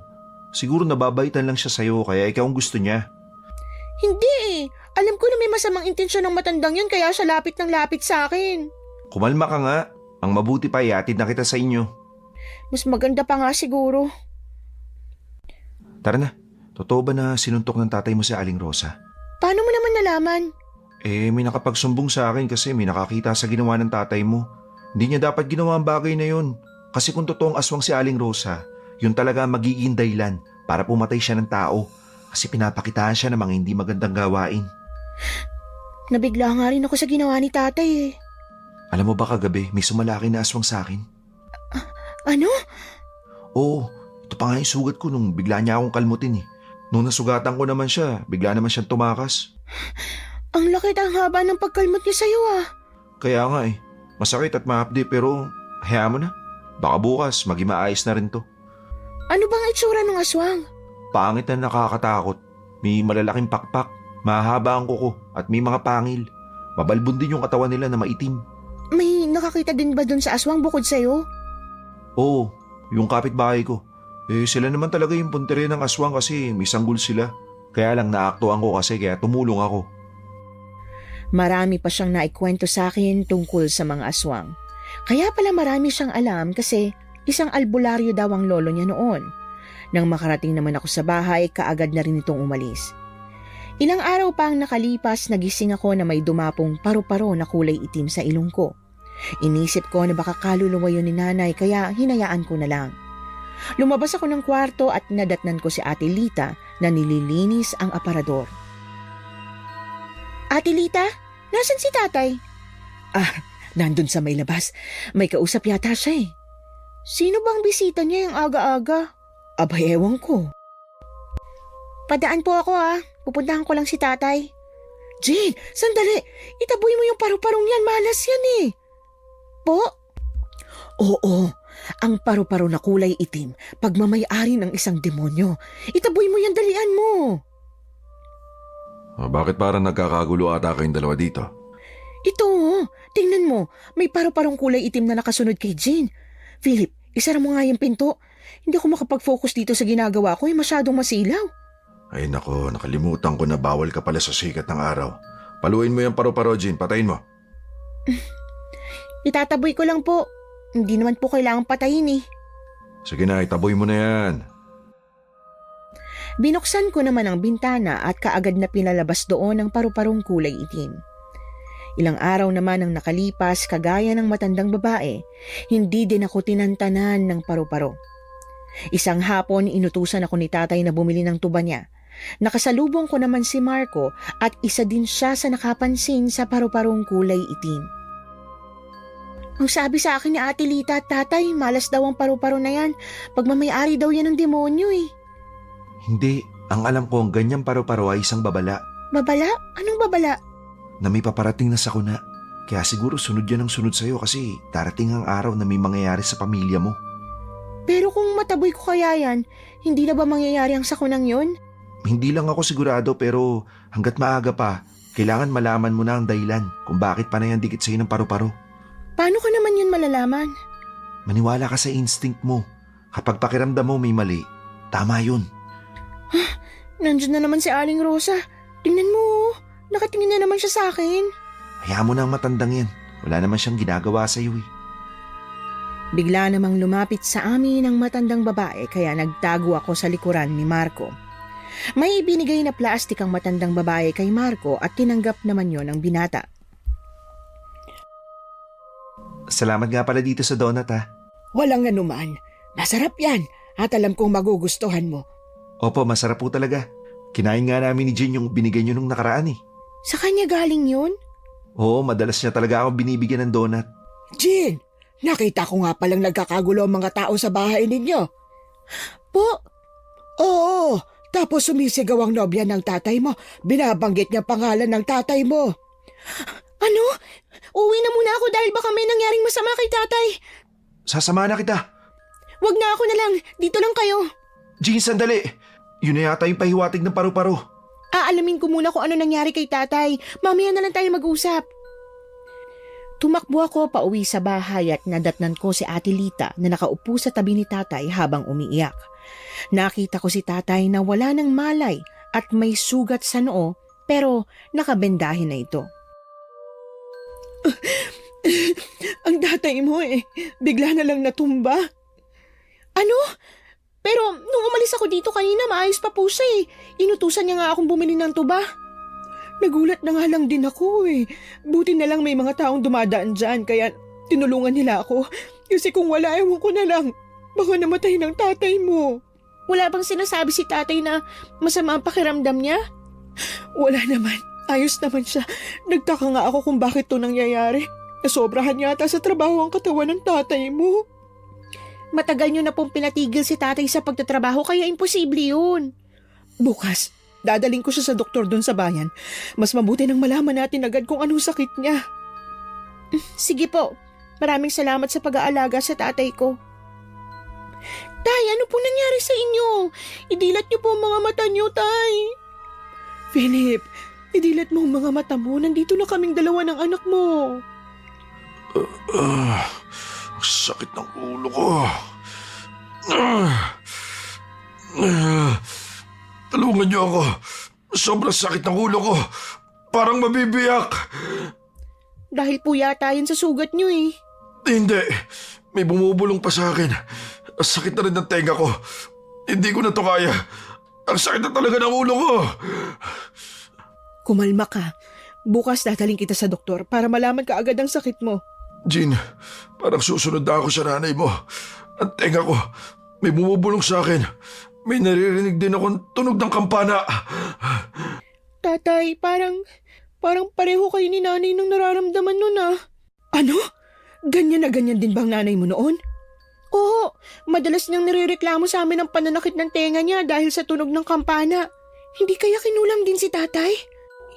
Siguro nababaitan lang siya sa'yo kaya ikaw ang gusto niya. Hindi eh. Alam ko na may masamang intensyon ng matandang yun kaya siya lapit ng lapit sa akin. Kumalma ka nga. Ang mabuti pa iatid na kita sa inyo. Mas maganda pa nga siguro. Tara na. Totoo ba na sinuntok ng tatay mo si Aling Rosa? Paano mo naman nalaman? May nakapagsumbong sa akin kasi may nakakita sa ginawa ng tatay mo. Hindi niya dapat ginawa ang bagay na yun. Kasi kung totoong aswang si Aling Rosa, yun talaga magiging dahilan para pumatay siya ng tao. Kasi pinapakitaan siya ng mga hindi magandang gawain. Nabigla nga rin ako sa ginawa ni tatay eh. Alam mo ba kagabi, may sumalaki na aswang sa akin? Ano? Oo, ito pa nga yung sugat ko nung bigla niya akong kalmutin eh. Nung nasugatan ko naman siya, bigla naman siyang tumakas. Ang laki at ang haba ng pagkalmot niya sa'yo ah. Kaya nga eh, masakit at ma-updi pero hayaan mo na. Baka bukas, maging maayos na rin to. Ano bang itsura ng aswang? Pangit na nakakatakot. May malalaking pakpak, mahaba ang kuko at may mga pangil. Mabalbon din yung katawan nila na maitim. May nakakita din ba dun sa aswang bukod sa'yo? Oo, yung kapitbahay ko. Sila naman talaga yung puntere ng aswang kasi may sanggol sila. Kaya lang naaktuan ko kasi kaya tumulong ako. Marami pa siyang naikwento sa akin tungkol sa mga aswang. Kaya pala marami siyang alam kasi isang albularyo daw ang lolo niya noon. Nang makarating naman ako sa bahay, kaagad na rin itong umalis. Ilang araw pa ang nakalipas, nagising ako na may dumapong paru-paro na kulay itim sa ilong ko. Inisip ko na baka kaluluwa yun ni nanay kaya hinayaan ko na lang. Lumabas ako ng kwarto at nadatnan ko si Ate Lita na nililinis ang aparador. Ate Lita, nasan si tatay? Nandun sa may labas. May kausap yata siya eh. Sino bang bisita niya yung aga-aga? Abay, ewan ko. Padaan po ako Pupuntahan ko lang si tatay. Jane, sandali. Itaboy mo yung paru-parong yan. Malas yan eh. Po? Oo. Ang paru-paro na kulay itim, pagmamay-ari ng isang demonyo. Itaboy mo yan, dalian mo. Bakit parang nagkakagulo ata kayong dalawa dito? Ito, tingnan mo. May paru-parong kulay itim na nakasunod kay Jane. Philip, isara mo nga yung pinto. Hindi ako makapag-focus dito sa ginagawa ko. Masyadong masilaw. Ay nako, nakalimutan ko na bawal ka pala sa sikat ng araw. Paluin mo yung paru-paro, Jean. Patayin mo. Itataboy ko lang po. Hindi naman po kailangang patayin eh. Sige na, itaboy mo na yan. Binuksan ko naman ang bintana at kaagad na pinalabas doon ang paru-parong kulay itim. Ilang araw naman ang nakalipas kagaya ng matandang babae, hindi din ako tinantanan ng paru-paro. Isang hapon inutusan ako ni tatay na bumili ng tuba niya. Nakasalubong ko naman si Marco at isa din siya sa nakapansin sa paru-parong kulay itim. Ang sabi sa akin ni Ate Lita at tatay, malas daw ang paru-paro na yan. Pagmamayari daw yan ng demonyo eh. Hindi, ang alam ko ang ganyang paru-paro ay isang babala Babala? Anong babala? na may paparating na sakuna. Kaya siguro sunod yan ang sunod sa'yo kasi darating ang araw na may mangyayari sa pamilya mo. Pero kung mataboy ko kaya yan, hindi na ba mangyayari ang sakunang yun? Hindi lang ako sigurado pero hanggat maaga pa, kailangan malaman mo na ang dahilan kung bakit pa na yan dikit sa'yo ng paru-paro. Paano ko naman yun malalaman? Maniwala ka sa instinct mo. Kapag pakiramdam mo may mali, tama yun. Nandiyan na naman si Aling Rosa. Tingnan mo, nakatingin na naman siya sa akin. Hayaan mo na ang matandang yan. Wala naman siyang ginagawa sa'yo eh. Bigla namang lumapit sa amin ang matandang babae kaya nagtago ako sa likuran ni Marco. May ibinigay na plastik ang matandang babae kay Marco at tinanggap naman yon ng binata. Salamat nga pala dito sa donut ha. Walang anuman. Masarap yan at alam kong magugustuhan mo. Opo, masarap po talaga. Kinain nga namin ni Jane yung binigay niyo nung nakaraan eh. Sa kanya galing yun? Oo, madalas niya talaga ako binibigyan ng donut. Jean, nakita ko nga palang nagkakagulo ang mga tao sa bahay ninyo. Po, Oo, tapos sumisigaw ang nobya ng tatay mo. Binabanggit niya pangalan ng tatay mo. ano? Uwi na muna ako dahil baka may nangyaring masama kay tatay. Sasama na kita. Wag na ako na lang, dito lang kayo. Jane, sandali. Yun na yata yung pahiwatig ng paru-paro. Aalamin ko muna kung ano nangyari kay tatay. Mamaya na lang tayo mag-usap. Tumakbo ako pauwi sa bahay at nadatnan ko si Ate Lita na nakaupo sa tabi ni tatay habang umiiyak. Nakita ko si tatay na wala ng malay at may sugat sa noo pero nakabendahin na ito. Ang tatay mo bigla na lang natumba. Ano? Pero nung umalis ako dito kanina maayos pa po siya eh. Inutusan niya nga akong bumili ng tuba. Nagulat na nga lang din ako Buti na lang may mga taong dumadaan dyan kaya tinulungan nila ako. Kasi kung wala, ewan ko na lang. Baka namatay ng tatay mo. Wala bang sinasabi si tatay na masama ang pakiramdam niya? Wala naman. Ayos naman siya. Nagtaka nga ako kung bakit to nangyayari. Nasobrahan yata sa trabaho ang katawan ng tatay mo. Matagal nyo na pong pinatigil si tatay sa pagtatrabaho kaya imposible yun. Bukas, dadaling ko siya sa doktor doon sa bayan. Mas mabuti nang malaman natin agad kung anong sakit niya. Sige po, maraming salamat sa pag-aalaga sa tatay ko. Tay, ano pong nangyari sa inyo? Idilat niyo po ang mga mata niyo, Tay. Philip, idilat mo ang mga mata mo. Nandito na kaming dalawa ng anak mo. Sakit ng ulo ko. Tulungan niyo ako. Sobrang sakit ng ulo ko. Parang mabibiyak. Dahil po yata yun sa sugat niyo eh. Hindi. May bumubulong pa sa akin. Ang sakit na rin ng tenga ko. Hindi ko na to kaya. Ang sakit na talaga ng ulo ko. Kumalma ka. Bukas dadaling kita sa doktor para malaman ka agad ang sakit mo. Jean, parang susunod na ako sa nanay mo. Ang tenga ko, may bumubulong sa akin. May naririnig din akong tunog ng kampana. Tatay, parang pareho kayo ni nanay nung nararamdaman nun ah. Ano? Ganyan na ganyan din bang nanay mo noon? Oo, madalas niyang nirereklamo sa amin ang pananakit ng tenga niya dahil sa tunog ng kampana. Hindi kaya kinulam din si tatay?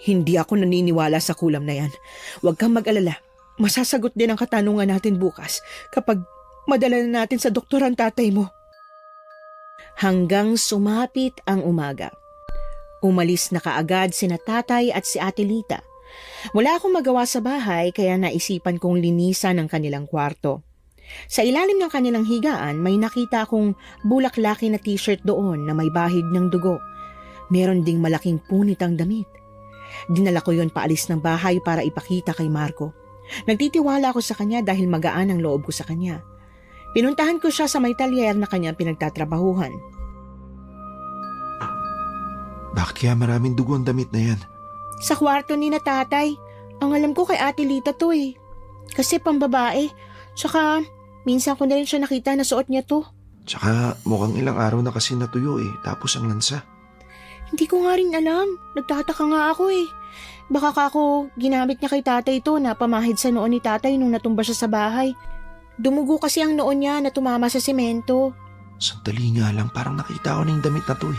Hindi ako naniniwala sa kulam na yan. Huwag kang mag-alala. Masasagot din ang katanungan natin bukas kapag madala na natin sa doktor ang tatay mo. Hanggang sumapit ang umaga. Umalis na kaagad sina tatay at si Ate Lita. Wala akong magawa sa bahay kaya naisipan kong linisan ang kanilang kwarto. Sa ilalim ng kanilang higaan may nakita akong bulaklaki na t-shirt doon na may bahid ng dugo. Meron ding malaking punit ang damit. Dinala ko yon paalis ng bahay para ipakita kay Marco. Nagtitiwala ako sa kanya dahil magaan ang loob ko sa kanya. Pinuntahan ko siya sa may talyer na kanyang pinagtatrabahuhan. Bakit kaya maraming dugo ang damit na yan? Sa kwarto ni na tatay. Ang alam ko kay Ate Lita to eh. Kasi pambabae. Tsaka minsan ko na rin siya nakita na suot niya to. Tsaka mukhang ilang araw na kasi natuyo tapos ang lansa. Hindi ko nga rin alam. Nagtataka nga ako eh. Baka ako ginamit niya kay tatay to na pamahid sa noon ni tatay nung natumba siya sa bahay. Dumugo kasi ang noon niya na tumama sa semento. Sandali nga lang, parang nakita ko na yung damit na to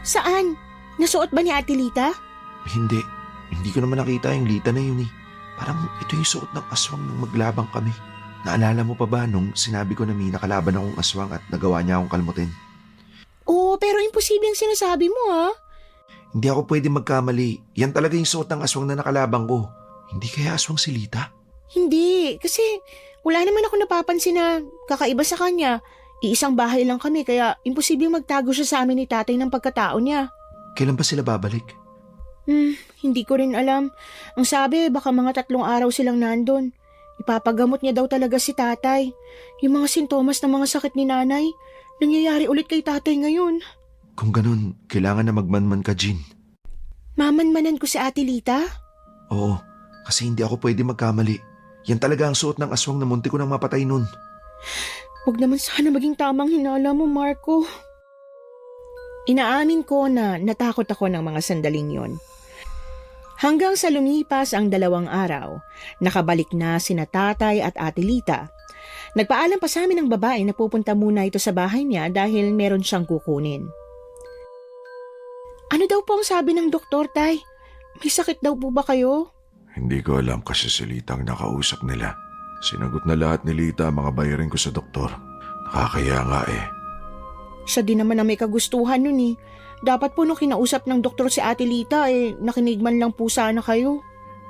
Saan? Nasuot ba ni Ate Lita? Hindi. Hindi ko naman nakita yung Lita na yun Parang ito yung suot ng aswang nung maglabang kami. Naalala mo pa ba nung sinabi ko na may nakalaban akong aswang at nagawa niya akong kalmutin? Oo, pero imposible ang sinasabi mo ha. Hindi ako pwede magkamali. Yan talaga yung suot ng aswang na nakalabang ko. Hindi kaya aswang si Lita? Hindi, kasi wala naman ako napapansin na kakaiba sa kanya. Iisang bahay lang kami kaya imposible magtago siya sa amin ni tatay ng pagkatao niya. Kailan ba sila babalik? Hindi ko rin alam. Ang sabi, baka mga 3 araw silang nandun. Ipapagamot niya daw talaga si tatay. Yung mga sintomas ng mga sakit ni nanay, nangyayari ulit kay tatay ngayon. Kung ganun, kailangan na magmanman ka, Jean. Mamanmanan ko si Ate Lita? Oo, kasi hindi ako pwede magkamali. Yan talaga ang suot ng aswang na munti ko nang mapatay nun. Huwag naman sana maging tamang hinala mo, Marco. Inaamin ko na natakot ako ng mga sandaling yon. Hanggang sa lumipas ang 2 araw, nakabalik na sina tatay at Ate Lita. Nagpaalam pa sa amin ng babae na pupunta muna ito sa bahay niya dahil meron siyang kukunin. Ano daw po ang sabi ng doktor, tay? May sakit daw po ba kayo? Hindi ko alam kasi si Lita ang nakausap nila. Sinagot na lahat ni Lita ang mga bayarin ko sa doktor. Nakakaya nga Siya din naman ang may kagustuhan nun eh. Dapat po nung kinausap ng doktor si Ate Lita nakinig man lang po sana kayo.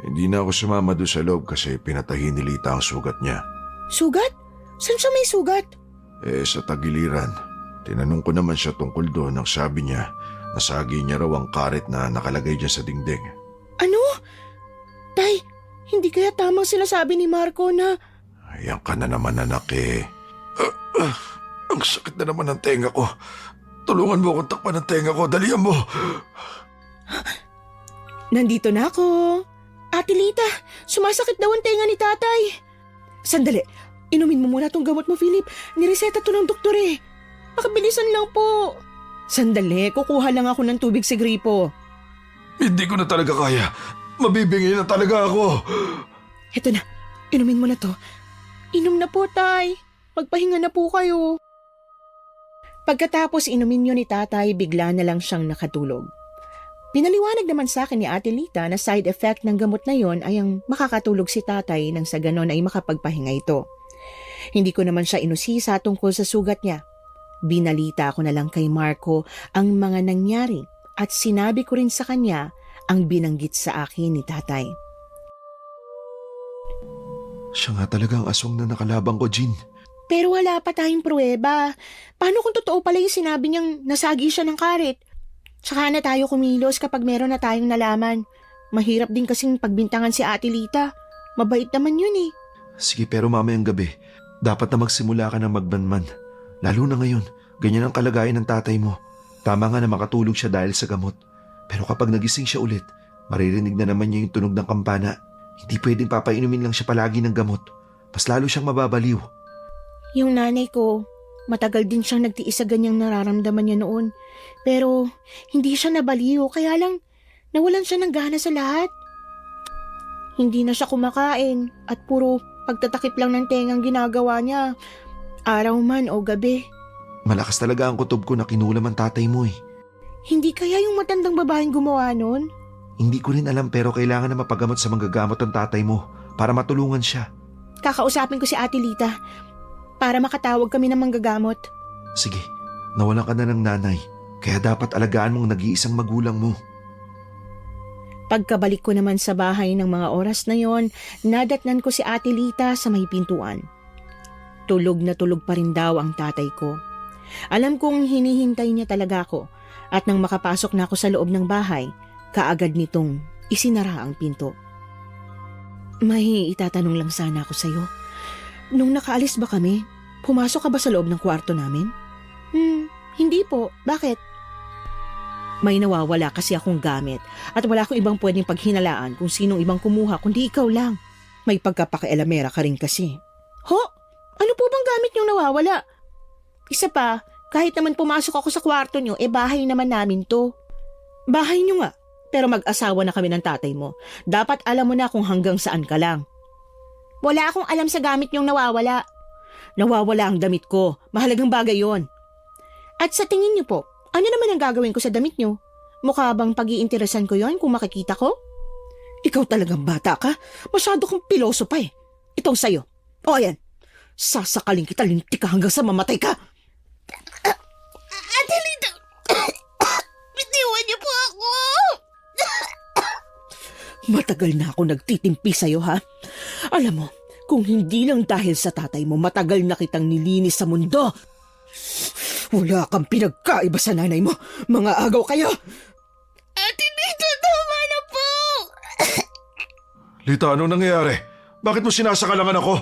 Hindi na ako sumama doon sa loob kasi pinatahi ni Lita ang sugat niya. Sugat? Saan siya may sugat? Sa tagiliran. Tinanong ko naman siya tungkol doon ang sabi niya, nasagi niya raw ang karet na nakalagay dyan sa dingding. Ano? Tay, hindi kaya tamang sinasabi ni Marco na... Ayan ka na naman anak ang sakit na naman ng tenga ko. Tulungan mo akong takpan ng tenga ko. Dalihan mo. Nandito na ako. Ate Lita, sumasakit daw ang tenga ni tatay. Sandali, inumin mo muna tong gamot mo, Philip. Nireseta to ng doktor Makabilisan lang po. Sandali, kukuha lang ako ng tubig sa gripo. Hindi ko na talaga kaya. Mabibingi na talaga ako. Heto na, Inumin mo na to. Inom na po, Tay. Magpahinga na po kayo. Pagkatapos inumin niyo ni Tatay, bigla na lang siyang nakatulog. Pinaliwanag naman sa akin ni Ate Lita na side effect ng gamot na yon ay ang makakatulog si Tatay nang sa ganon ay makapagpahinga ito. Hindi ko naman siya inusisa tungkol sa sugat niya. Binalita ko na lang kay Marco ang mga nangyari at sinabi ko rin sa kanya ang binanggit sa akin ni Tatay. Siya nga talaga ang aswang na nakalabang ko, Jean. Pero wala pa tayong pruweba. Paano kung totoo pala yung sinabi niyang nasagi siya ng karet? Tsaka na tayo kumilos kapag meron na tayong nalaman. Mahirap din kasing pagbintangan si Ate Lita. Mabait naman yun eh. Sige, pero mamayang gabi, dapat na magsimula ka ng magbanman. Lalo na ngayon, ganyan ang kalagayan ng tatay mo. Tama nga na makatulog siya dahil sa gamot. Pero kapag nagising siya ulit, maririnig na naman niya yung tunog ng kampana. Hindi pwedeng papainumin lang siya palagi ng gamot. Mas lalo siyang mababaliw. Yung nanay ko, matagal din siyang nagtiis sa ganyang nararamdaman niya noon. Pero hindi siya nabaliw, kaya lang nawalan siya ng gana sa lahat. Hindi na siya kumakain at puro pagtatakip lang ng tengang ginagawa niya. Araw man o gabi. Malakas talaga ang kutob ko na kinulam ang tatay mo eh. Hindi kaya yung matandang babaeng gumawa nun? Hindi ko rin alam pero kailangan na mapagamot sa manggagamot ang tatay mo para matulungan siya. Kakausapin ko si Ate Lita para makatawag kami ng manggagamot. Sige, nawalan ka na ng nanay. Kaya dapat alagaan mong nag-iisang magulang mo. Pagkabalik ko naman sa bahay ng mga oras na yon, nadatnan ko si Ate Lita sa may pintuan. Tulog na tulog pa rin daw ang tatay ko. Alam kong hinihintay niya talaga ako at nang makapasok na ako sa loob ng bahay, kaagad nitong isinara ang pinto. May itatanong lang sana ako sa'yo. Nung nakaalis ba kami, pumasok ka ba sa loob ng kwarto namin? Hindi po. Bakit? May nawawala kasi akong gamit at wala akong ibang pwedeng paghinalaan kung sinong ibang kumuha kundi ikaw lang. May pagkapakialamera ka rin kasi. Ho? Ano po bang gamit niyong nawawala? Isa pa, kahit naman pumasok ako sa kwarto niyo, bahay naman namin to. Bahay niyo nga, pero mag-asawa na kami ng tatay mo. Dapat alam mo na kung hanggang saan ka lang. Wala akong alam sa gamit niyong nawawala. Nawawala ang damit ko. Mahalagang bagay yon. At sa tingin niyo po, ano naman ang gagawin ko sa damit niyo? Mukha bang pag-iinteresan ko yon kung makikita ko? Ikaw talagang bata ka. Masyado kang piloso pa eh. Itong sayo. O ayan. Sasakalin kita, lintik ka hanggang sa mamatay ka. Ate Lita! Bitiwan niyo po ako! Matagal na ako nagtitimpi sa'yo, ha? Alam mo, kung hindi lang dahil sa tatay mo, matagal na kitang nilinis sa mundo. Wala kang pinagkaiba sa nanay mo. Mga agaw kayo! Ate Lita, tama na po! Lita, ano nangyayari? Bakit mo sinasakalangan ako?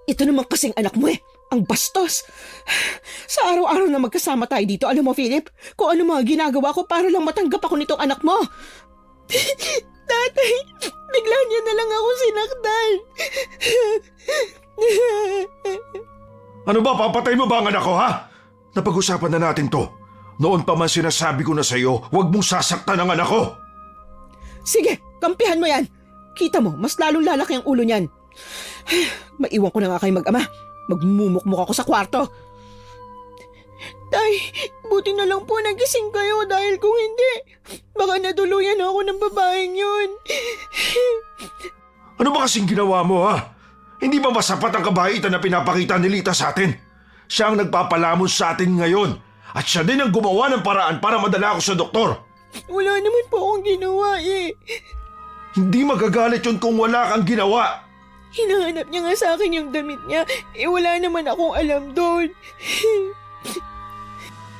Ito naman kasing anak mo eh. Ang bastos. Sa araw-araw na magkasama tayo dito, alam mo, Philip, kung ano mga ginagawa ko para lang matanggap ako nitong anak mo. Tatay, bigla niya na lang ako sinaktan. Ano ba, papatay mo ba ang anak ko, ha? Napag-usapan na natin to. Noon pa man sinasabi ko na sa'yo, huwag mong sasaktan ang anak ko. Sige, kampihan mo yan. Kita mo, mas lalong lalaki ang ulo niyan. Maiwan ko na nga kayo mag-ama. Magmumukmuk ako sa kwarto. Tay, buti na lang po nagising kayo dahil kung hindi, baka natuluyan ako ng babaeng yun. Ano ba kasing ginawa mo, ha? Hindi ba masapat ang kabaitan na pinapakita ni Lita sa atin? Siya ang nagpapalamon sa atin ngayon. At siya din ang gumawa ng paraan para madala ako sa doktor. Wala naman po akong ginawa eh. Hindi magagalit yun kung wala kang ginawa. Hinahanap niya nga sa akin yung damit niya. Wala naman akong alam doon.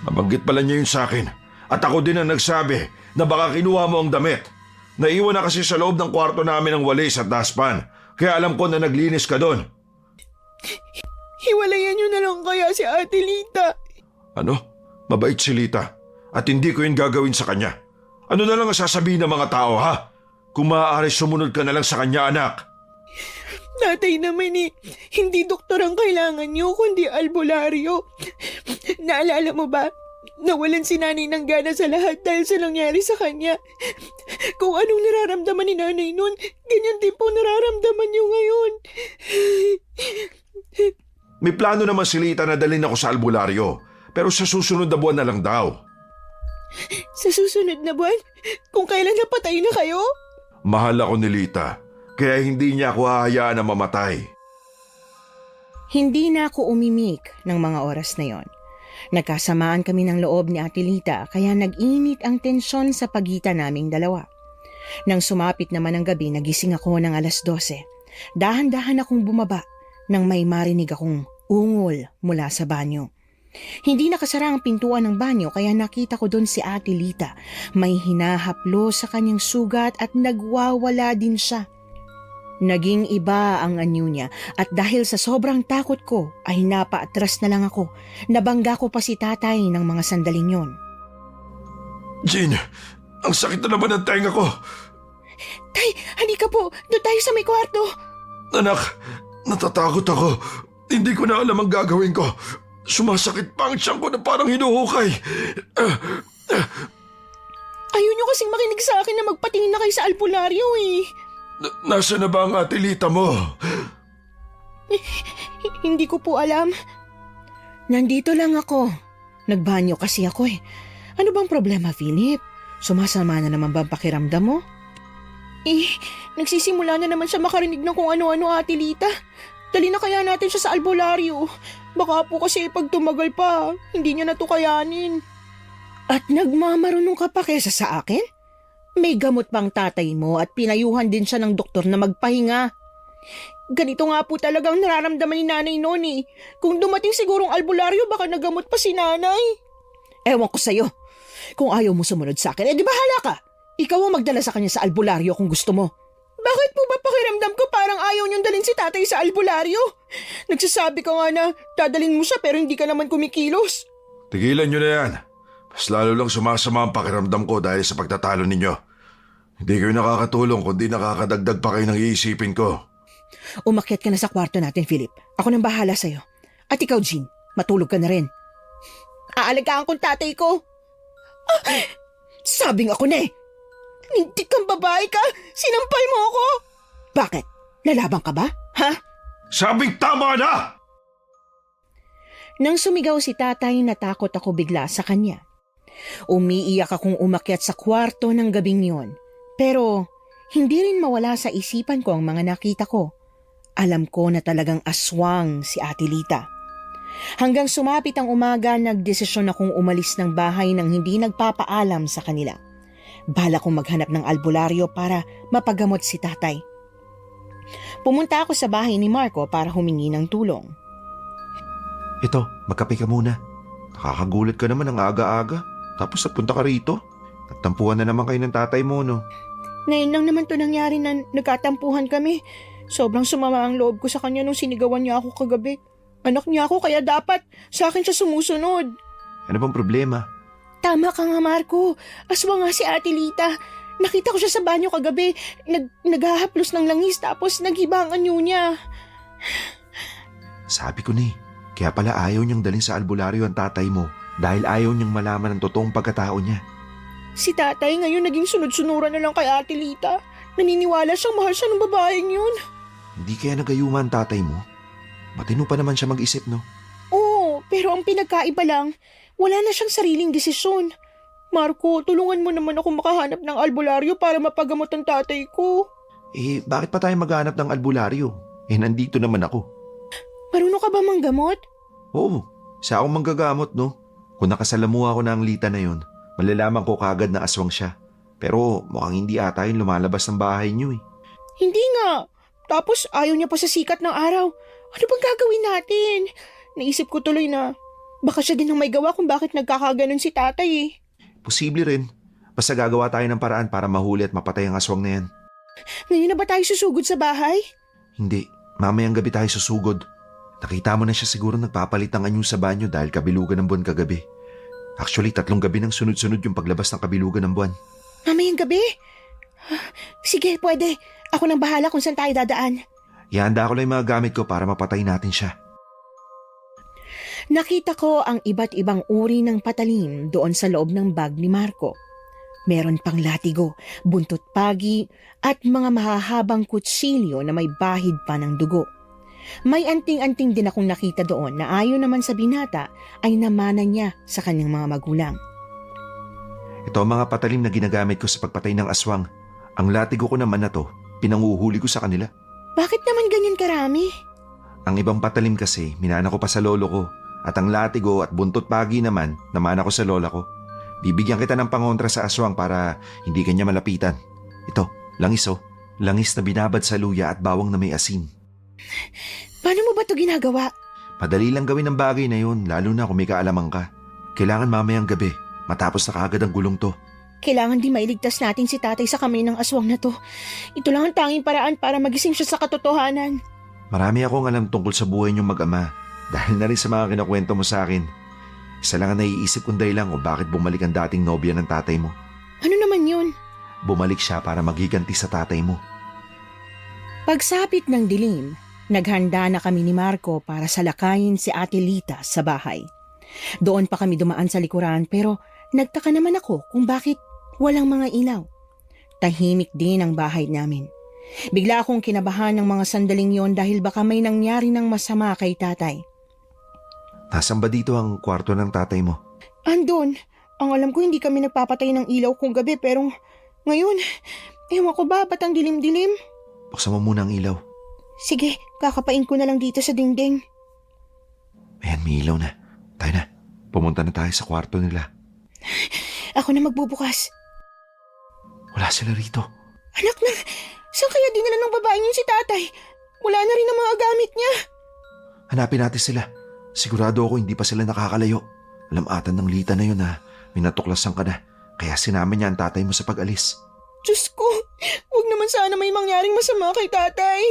Nabanggit pala niya yun sa akin. At ako din ang nagsabi na baka kinuha mo ang damit. Naiwan na kasi sa loob ng kwarto namin ang walis at dustpan. Kaya alam ko na naglinis ka doon. Hiwalayan niyo na lang kaya si Ate Lita. Ano? Mabait si Lita. At hindi ko yun gagawin sa kanya. Ano na lang ang sasabihin ng mga tao, ha? Kung maaari sumunod ka na lang sa kanya, anak. Tatay naman eh, hindi doktor ang kailangan niyo kundi albularyo. Naalala mo ba? Nawalan si nanay ng gana sa lahat dahil sa nangyari sa kanya. Kung anong nararamdaman ni nanay noon, Ganyan din po nararamdaman niyo ngayon. May plano naman si Lita na dalhin ako sa albularyo. Pero sa susunod na buwan na lang daw. Sa susunod na buwan? Kung kailan napatay na kayo? Mahal ako ni Lita. Kaya hindi niya ako hahayaan na mamatay. Hindi na ako umimik ng mga oras na yon. Nagkasamaan kami ng loob ni Ate Lita kaya nag-init ang tensyon sa pagitan naming dalawa. Nang sumapit naman ang gabi, nagising ako ng 12:00. Dahan-dahan akong bumaba nang may marinig akong ungol mula sa banyo. Hindi nakasara ang pintuan ng banyo kaya nakita ko doon si Ate Lita. May hinahaplo sa kanyang sugat at nagwawala din siya. Naging iba ang anyo niya at dahil sa sobrang takot ko ay napaatras na lang ako. Nabangga ko pa si tatay ng mga sandaling yon. Jean, ang sakit na naman ng tenga ko. Tay, halika po. Doon tayo sa may kwarto. Anak, natatakot ako. Hindi ko na alam ang gagawin ko. Sumasakit pa ang tiyan ko na parang hinuhukay. Ayaw niyo kasing makinig sa akin na magpatingin na kayo sa albularyo eh. Nasa na ba ang Ate Lita mo? Hindi ko po alam. Nandito lang ako. Nagbanyo kasi ako eh. Ano bang problema, Philip? Sumasama na naman ba ang pakiramdam mo? Nagsisimula na naman siya makarinig ng kung ano-ano, Ate Lita. Dali na kaya natin siya sa albularyo. Baka po kasi pag tumagal pa, hindi niya na to kayanin. At nagmamarunong ka pa kesa sa akin? May gamot pang tatay mo at pinayuhan din siya ng doktor na magpahinga. Ganito nga po talagang nararamdaman ni nanay noon eh. Kung dumating sigurong albularyo, baka nagamot pa si nanay. Ewan ko sa'yo. Kung ayaw mo sumunod sa akin, di bahala ka. Ikaw ang magdala sa kanya sa albularyo kung gusto mo. Bakit po ba pakiramdam ko parang ayaw niyong dalhin si tatay sa albularyo? Nagsasabi ka nga na dadalhin mo siya pero hindi ka naman kumikilos. Tigilan niyo na yan. Mas lalo lang sumasama ang pakiramdam ko dahil sa pagtatalo ninyo. Hindi kayo nakakatulong kundi nakakadagdag pa kayo ng iisipin ko. Umakyat ka na sa kwarto natin, Philip. Ako nang bahala sa'yo. At ikaw, Jean, matulog ka na rin. Aalagaan kong tatay ko. Sabing ako na eh. Hindi kang babae ka. Sinampal mo ako. Bakit? Lalabang ka ba? Ha? Sabing tama na! Nang sumigaw si tatay, natakot ako bigla sa kanya. Umiiyak akong umakyat sa kwarto ng gabing yon. Pero hindi rin mawala sa isipan ko ang mga nakita ko. Alam ko na talagang aswang si Ate Lita. Hanggang sumapit ang umaga, nagdesisyon akong umalis ng bahay nang hindi nagpapaalam sa kanila. Bala kong maghanap ng albularyo para mapagamot si tatay. Pumunta ako sa bahay ni Marco para humingi ng tulong. Ito, magkape ka muna. Nakakagulat ka naman ang aga-aga. Tapos napunta ka rito. Nagtampuhan na naman kayo ng tatay mo, no? Ngayon lang naman to nangyari na nagkatampuhan kami. Sobrang sumama ang loob ko sa kanya nung sinigawan niya ako kagabi. Anak niya ako kaya dapat sa akin siya sumusunod. Ano bang problema? Tama ka nga, Marco. Aswang nga si Ate Lita. Nakita ko siya sa banyo kagabi. Naghahaplos ng langis tapos naghiba ang anyo niya. Sabi ko na eh. Kaya pala ayaw niyang dalhin sa albularyo ang tatay mo dahil ayaw niyang malaman ang totoong pagkatao niya. Si tatay ngayon naging sunod-sunuran na lang kay Ate Lita. Naniniwala siyang mahal siya ng babaeng yun. Hindi kaya nagayuma ang tatay mo? Matino pa naman siya mag-isip, no? Oo, pero ang pinagkaiba lang, wala na siyang sariling desisyon. Marco, tulungan mo naman ako makahanap ng albularyo para mapagamot ang tatay ko. Eh, bakit pa tayo maghanap ng albularyo? Eh, nandito naman ako. Marunong ka ba manggamot? Oo, sa akong manggagamot, no? Kung nakasalamuha ko na ang Lita na yon, malalaman ko kagad na aswang siya. Pero mukhang hindi ata yung lumalabas ng bahay niyo eh. Hindi nga. Tapos ayaw niya pa sa sikat ng araw. Ano bang gagawin natin? Naisip ko tuloy na baka siya din ang may gawa kung bakit nagkakaganon si tatay eh. Posible rin. Basta gagawa tayo ng paraan para mahuli at mapatay ang aswang na yan. Ngayon na ba tayo susugod sa bahay? Hindi. Mamayang gabi tayo susugod. Nakita mo na siya siguro nagpapalit ng anyo sa banyo dahil kabilugan ng buwan kagabi. Actually, 3 gabi nang sunod-sunod yung paglabas ng kabilugan ng buwan. Mamayang gabi? Sige, pwede. Ako nang bahala kung saan tayo dadaan. Ihanda ko lang yung mga gamit ko para mapatay natin siya. Nakita ko ang iba't ibang uri ng patalim doon sa loob ng bag ni Marco. Meron pang latigo, buntot pagi at mga mahahabang kutsilyo na may bahid pa ng dugo. May anting-anting din akong nakita doon na ayon naman sa binata ay namana niya sa kanyang mga magulang. Ito ang mga patalim na ginagamit ko sa pagpatay ng aswang. Ang latigo ko naman na to, pinanguhuli ko sa kanila. Bakit naman ganyan karami? Ang ibang patalim kasi, minana ko pa sa lolo ko. At ang latigo at buntot pagi naman, namana ko sa lola ko. Bibigyan kita ng pangontra sa aswang para hindi kanya malapitan. Ito, langis oh. Langis na binabad sa luya at bawang na may asin. Paano mo ba ito ginagawa? Madali lang gawin ang bagay na yun, lalo na kung may kaalaman ka. Kailangan mamayang gabi, matapos na kaagad ang gulong to. Kailangan din mailigtas natin si tatay sa kamay ng aswang na to. Ito lang ang tanging paraan para magising siya sa katotohanan. Marami akong alam tungkol sa buhay niyong mag-ama. Dahil na rin sa mga kinakwento mo sa akin. Isa lang ang naiisip kong dahilan kung bakit bumalik ang dating nobya ng tatay mo. Ano naman yun? Bumalik siya para maghiganti sa tatay mo. Pagsapit ng dilim, naghanda na kami ni Marco para salakayin si Ate Lita sa bahay. Doon pa kami dumaan sa likuran pero nagtaka naman ako kung bakit walang mga ilaw. Tahimik din ang bahay namin. Bigla akong kinabahan ng mga sandaling yon dahil baka may nangyari ng masama kay tatay. Nasaan ba dito ang kwarto ng tatay mo? Andun. Ang alam ko hindi kami nagpapatay ng ilaw kung gabi pero ngayon, ewan ko ba ba't ang dilim-dilim? Buksan mo muna ang ilaw. Sige, kakapain ko na lang dito sa dingding. Ayan, may ilaw na. Tayo na. Pumunta na tayo sa kwarto nila. Ako na magbubukas. Wala sila rito. Anak na, saan kaya dinala ng babaeng yun si tatay? Wala na rin ang mga gamit niya. Hanapin natin sila. Sigurado ako hindi pa sila nakakalayo. Alam atan ng Lita na yun na minatuklasan ka na. Kaya sinama niya ang tatay mo sa pag-alis. Diyos ko, huwag naman sana may mangyaring masama kay tatay.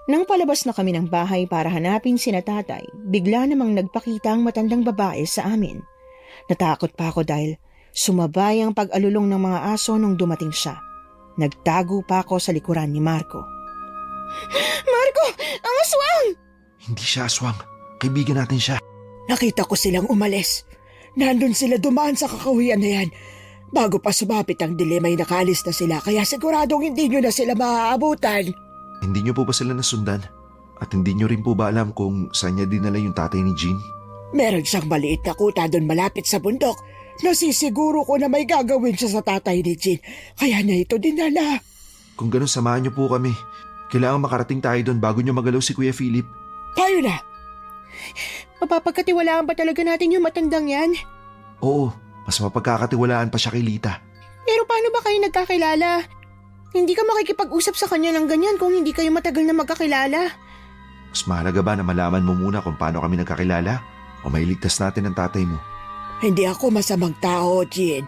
Nang palabas na kami ng bahay para hanapin sina tatay, bigla namang nagpakita ang matandang babae sa amin. Natakot pa ako dahil sumabay ang pag-alulong ng mga aso nung dumating siya. Nagtago pa ako sa likuran ni Marco. Marco, ang aswang! Hindi siya aswang. Kaibigan natin siya. Nakita ko silang umalis. Nandun sila dumaan sa kakahuyan na yan. Bago pa sumapit ang dilim ay nakaalis na sila kaya siguradong hindi nyo na sila maaabutan. Hindi niyo po ba sila nasundan? At hindi niyo rin po ba alam kung saan niya dinala yung tatay ni Jean? Meron siyang maliit na kuta doon malapit sa bundok. Nasisiguro ko na may gagawin siya sa tatay ni Jean. Kaya niya ito dinala. Kung ganun, samahan niyo po kami. Kailangan makarating tayo doon bago niyo magalaw si Kuya Philip. Tayo na. Mapapagkatiwalaan ba talaga natin yung matandang yan? Oo, mas mapagkakatiwalaan pa siya kay Lita. Pero paano ba kayo nagkakilala? Hindi ka makikipag-usap sa kanya ng ganyan kung hindi kayo matagal na magkakilala. Mas mahalaga ba na malaman mo muna kung paano kami nagkakilala? O mailigtas natin ang tatay mo? Hindi ako masamang tao, Jean.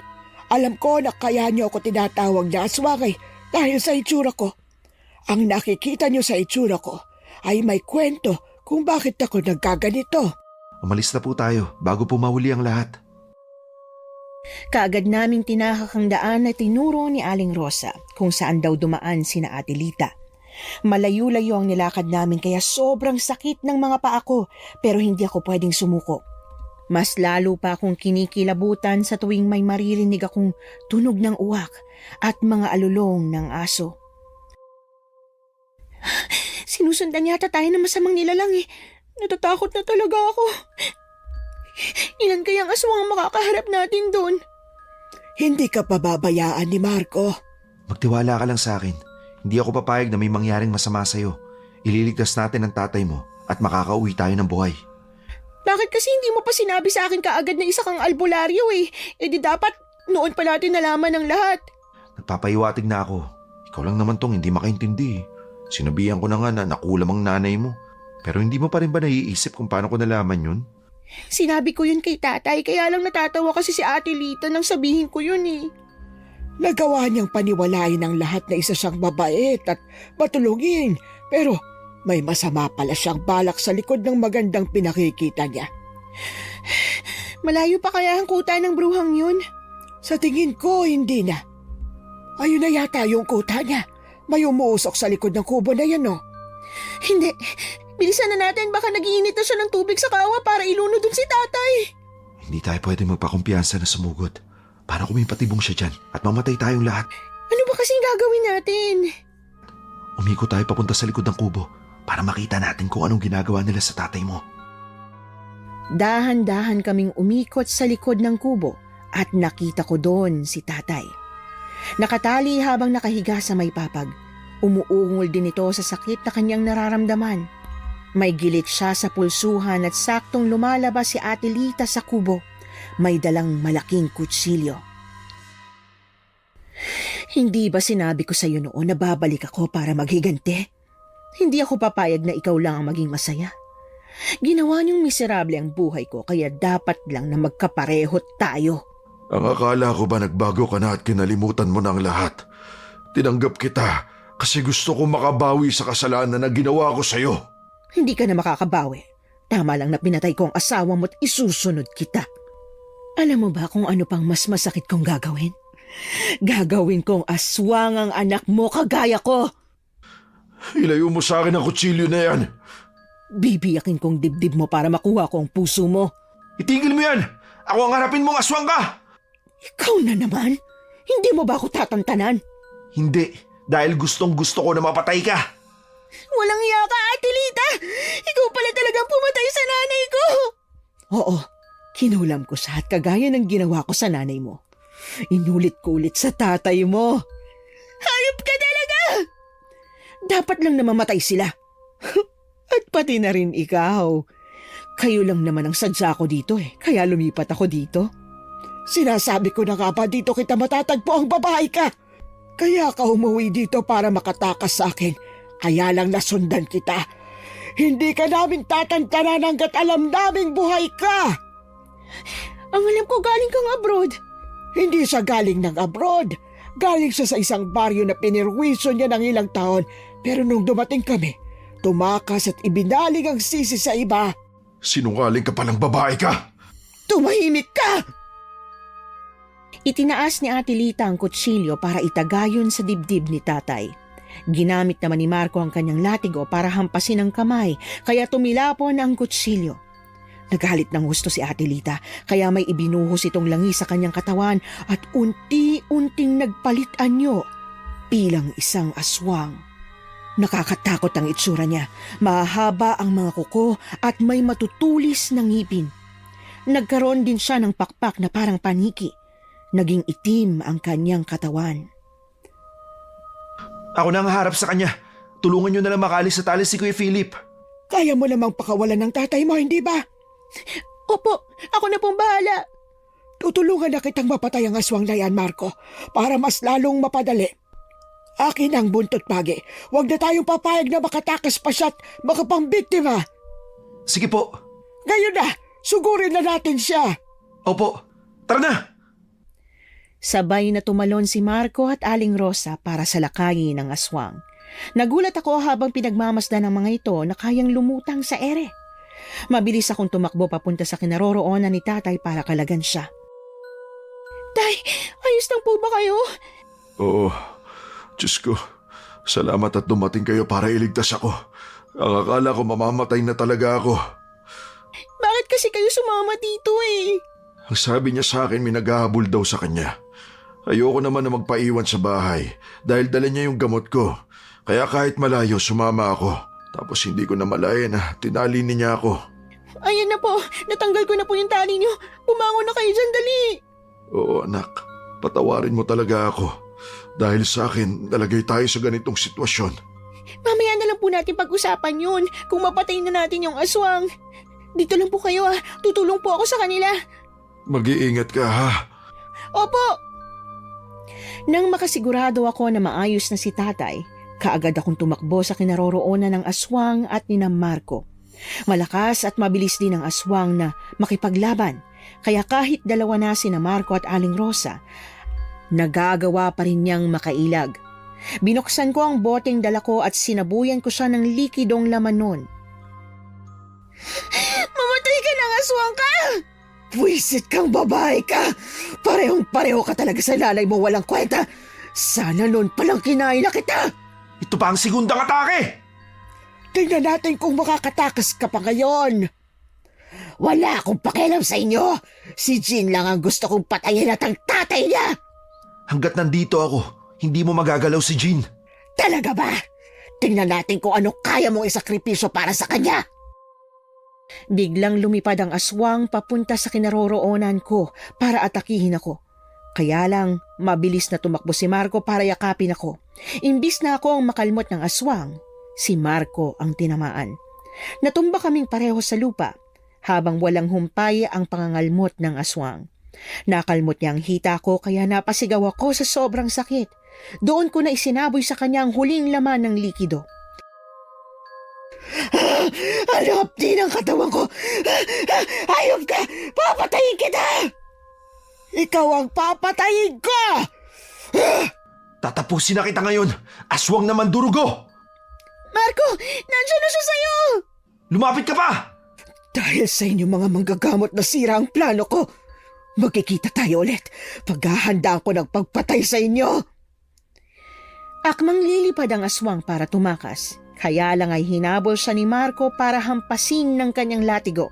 Alam ko na kaya niyo ako tinatawag na aswang dahil sa itsura ko. Ang nakikita niyo sa itsura ko ay may kwento kung bakit ako nagkaganito. Umalis na po tayo bago po mahuli ang lahat. Kaagad naming tinahak ang daan na tinuro ni Aling Rosa kung saan daw dumaan sina Ate Lita. Malayo-layo ang nilakad namin kaya sobrang sakit ng mga paa ko pero hindi ako pwedeng sumuko. Mas lalo pa akong kinikilabutan sa tuwing may maririnig akong tunog ng uwak at mga alulong ng aso. Sinusundan yata tayo ng masamang nilalang eh. Natatakot na talaga ako. Ilan kayang aswang ang makakaharap natin doon? Hindi ka pababayaan ni Marco. Magtiwala ka lang sa akin. Hindi ako papayag na may mangyaring masama sa'yo. Ililigtas natin ang tatay mo at makakauwi tayo ng buhay. Bakit kasi hindi mo pa sinabi sa akin kaagad na isa kang albularyo eh? E di dapat noon pa natin nalaman ng lahat. Nagpapaiwatig na ako. Ikaw lang naman tong hindi makaintindi eh. Sinabihan ko na nga na nakulam ang nanay mo. Pero hindi mo pa rin ba naiisip kung paano ko nalaman yun? Sinabi ko yun kay tatay kaya lang natatawa kasi si Ate Lita nang sabihin ko yun eh. Nagawa niyang paniwalain ang lahat na isa siyang mabait at matulungin. Pero may masama pala siyang balak sa likod ng magandang pinakikita niya. Malayo pa kaya ang kuta ng bruhang yun? Sa tingin ko, hindi na. Ayun na yata yung kuta niya. May umuusok sa likod ng kubo na yan, no? Hindi. Bilisan na natin baka nagiinit na siya ng tubig sa kawa para ilunod dun si tatay. Hindi tayo pwede magpakumpiyansa na sumugod. Paano kung may patibong siya dyan at mamatay tayong lahat? Ano ba kasing gagawin natin? Umiko tayo papunta sa likod ng kubo para makita natin kung anong ginagawa nila sa tatay mo. Dahan-dahan kaming umikot sa likod ng kubo at nakita ko doon si tatay. Nakatali habang nakahiga sa may papag. Umuungol din ito sa sakit na kanyang nararamdaman. May gilit siya sa pulsuhan at saktong lumalabas si Ate Lita sa kubo. May dalang malaking kutsilyo. Hindi ba sinabi ko sa iyo noon na babalik ako para maghiganti? Hindi ako papayag na ikaw lang ang maging masaya. Ginawa niyong miserable ang buhay ko kaya dapat lang na magkapareho tayo. Ang akala ko ba nagbago ka na at kinalimutan mo ng lahat? Tinanggap kita kasi gusto ko makabawi sa kasalanan na ginawa ko sa'yo. Hindi ka na makakabawi. Tama lang na pinatay ko ang asawa mo at isusunod kita. Alam mo ba kung ano pang mas masakit kong gagawin? Gagawin kong aswang ang anak mo kagaya ko. Ilayo mo sa akin ang kutsilyo na yan. Bibiyakin kong dibdib mo para makuha ko ang puso mo. Itigil mo yan! Ako ang harapin mong aswang ka! Ikaw na naman? Hindi mo ba ako tatantanan? Hindi, dahil gustong gusto ko na mapatay ka. Walang iya ka, Ate Lita! Ikaw pala talagang pumatay sa nanay ko! Oo, kinulam ko siya at kagaya ng ginawa ko sa nanay mo. Inulit ko ulit sa tatay mo. Hayop ka talaga! Dapat lang na mamatay sila. At pati na rin ikaw. Kayo lang naman ang sadya ko dito kaya lumipat ako dito. Sinasabi ko na nga ba dito kita matatagpo ang babae ka? Kaya ka umuwi dito para makatakas sa akin. Kaya lang nasundan kita. Hindi ka namin tatantanan hanggat alam naming buhay ka. Ang alam ko galing kang abroad. Hindi siya galing ng abroad. Galing siya sa isang baryo na pinirwisyo niya ng ilang taon. Pero nung dumating kami, tumakas at ibinaling ang sisi sa iba. Sinungaling ka palang babae ka. Tumahimik ka! Itinaas ni Ate Lita ang kutsilyo para itagayon sa dibdib ni tatay. Ginamit naman ni Marco ang kanyang latigo para hampasin ang kamay, kaya tumilapon ang kutsilyo. Nagalit ng husto si Ate Lita, kaya may ibinuhos itong langis sa kanyang katawan at unti-unting nagpalit anyo bilang isang aswang. Nakakatakot ang itsura niya, mahaba ang mga kuko at may matutulis na ngipin. Nagkaroon din siya ng pakpak na parang paniki. Naging itim ang kanyang katawan. Ako na ang harap sa kanya. Tulungan niyo na lang makalis sa tali si Kuya Philip. Kaya mo namang pakawalan ng tatay mo, hindi ba? Opo, ako na pong bahala. Tutulungan na kitang mapatay ang aswang na yan, Marco, para mas lalong mapadali. Akin ang buntot pagi. Huwag na tayong papayag na makatakas pa siya at makapambiktima. Sige po. Ngayon na, sugurin na natin siya. Opo, tara na! Sabay na tumalon si Marco at Aling Rosa para salakayin ng aswang. Nagulat ako habang pinagmamasdan ng mga ito na kayang lumutang sa ere. Mabilis akong tumakbo papunta sa kinaroroonan ni tatay para kalagan siya. Tay, ayos lang po ba kayo? Oo, Diyos ko. Salamat at dumating kayo para iligtas ako. Ang akala ko mamamatay na talaga ako. Bakit kasi kayo sumama dito Ang sabi niya sa akin may naghahabol daw sa kanya. Ayoko naman na magpaiwan sa bahay dahil dala niya yung gamot ko. Kaya kahit malayo sumama ako. Tapos hindi ko na malaya na tinali niya ako. Ayan na po, natanggal ko na po yung tali niyo. Bumangon na kayo dyan, dali. Oo anak, patawarin mo talaga ako. Dahil sa akin, nalagay tayo sa ganitong sitwasyon. Mamaya na lang po natin pag-usapan yun kung mapatay na natin yung aswang. Dito lang po kayo tutulong po ako sa kanila. Mag-iingat ka ha. Opo! Nang makasigurado ako na maayos na si tatay, kaagad akong tumakbo sa kinaroroonan ng aswang at ni Marco. Malakas at mabilis din ang aswang na makipaglaban, kaya kahit dalawa na sina Marco at Aling Rosa, nagagawa pa rin niyang makailag. Binuksan ko ang boteng dala ko at sinabuyan ko siya ng likidong laman nun. Mamatay ka ng aswang ka! Pwisit kang babae ka! Parehong-pareho ka talaga sa lalay mo walang kwenta! Sana noon palang kinain na kita! Ito pa ang segundang atake! Tingnan natin kung makakatakas ka pa ngayon! Wala akong pakialam sa inyo. Si Jean lang ang gusto kong patayin at ang tatay niya. Hanggat nandito ako, hindi mo magagalaw si Jean. Talaga ba? Tingnan natin kung ano kaya mong isakripisyo para sa kanya. Biglang lumipad ang aswang papunta sa kinaroroonan ko para atakihin ako. Kaya lang, mabilis na tumakbo si Marco para yakapin ako. Imbis na ako ang makalmot ng aswang, si Marco ang tinamaan. Natumba kaming pareho sa lupa habang walang humpay ang pangangalmot ng aswang. Nakalmot niya ang hita ko kaya napasigaw ako sa sobrang sakit. Doon ko na isinaboy sa kanya ang huling laman ng likido. Ang hapdi ng katawan ko. Hayop ka! Papatayin kita! Ikaw ang papatayin ko! Tatapusin na kita ngayon. Aswang naman durugo! Marco, nandiyan na siya sa'yo! Lumapit ka pa! Dahil sa inyo mga manggagamot na sira ang plano ko, magkikita tayo ulit. Paghahandaan ko ng pagpatay sa inyo. Akmang lilipad ang aswang para tumakas. Kaya lang ay hinabol siya ni Marco para hampasin ng kanyang latigo.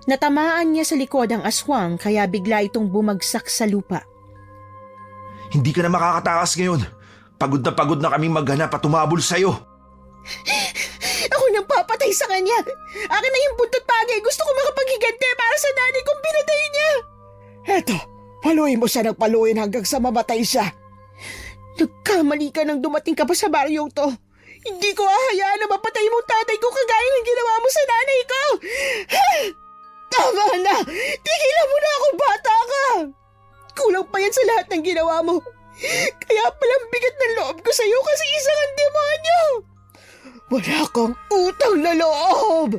Natamaan niya sa likod ang aswang kaya bigla itong bumagsak sa lupa. Hindi ka na makakatakas ngayon. Pagod na kaming maghanap at tumabol sa'yo. Ako nang papatay sa kanya. Akin na yung buntot pagay. Gusto ko makapaghiganti para sa nanay kong pinatay niya. Eto, paluin mo siya ng paluin hanggang sa mamatay siya. Nagkamali ka nang dumating ka pa sa baryong to. Hindi ko ahayaan na mapatay mong tatay ko kagaya ng ginawa mo sa nanay ko. Tama na! Tigilan mo na ako, bata ka! Kulang pa yan sa lahat ng ginawa mo. Kaya palang bigat ng loob ko sa'yo kasi isa kang demonyo. Wala kang utang na loob!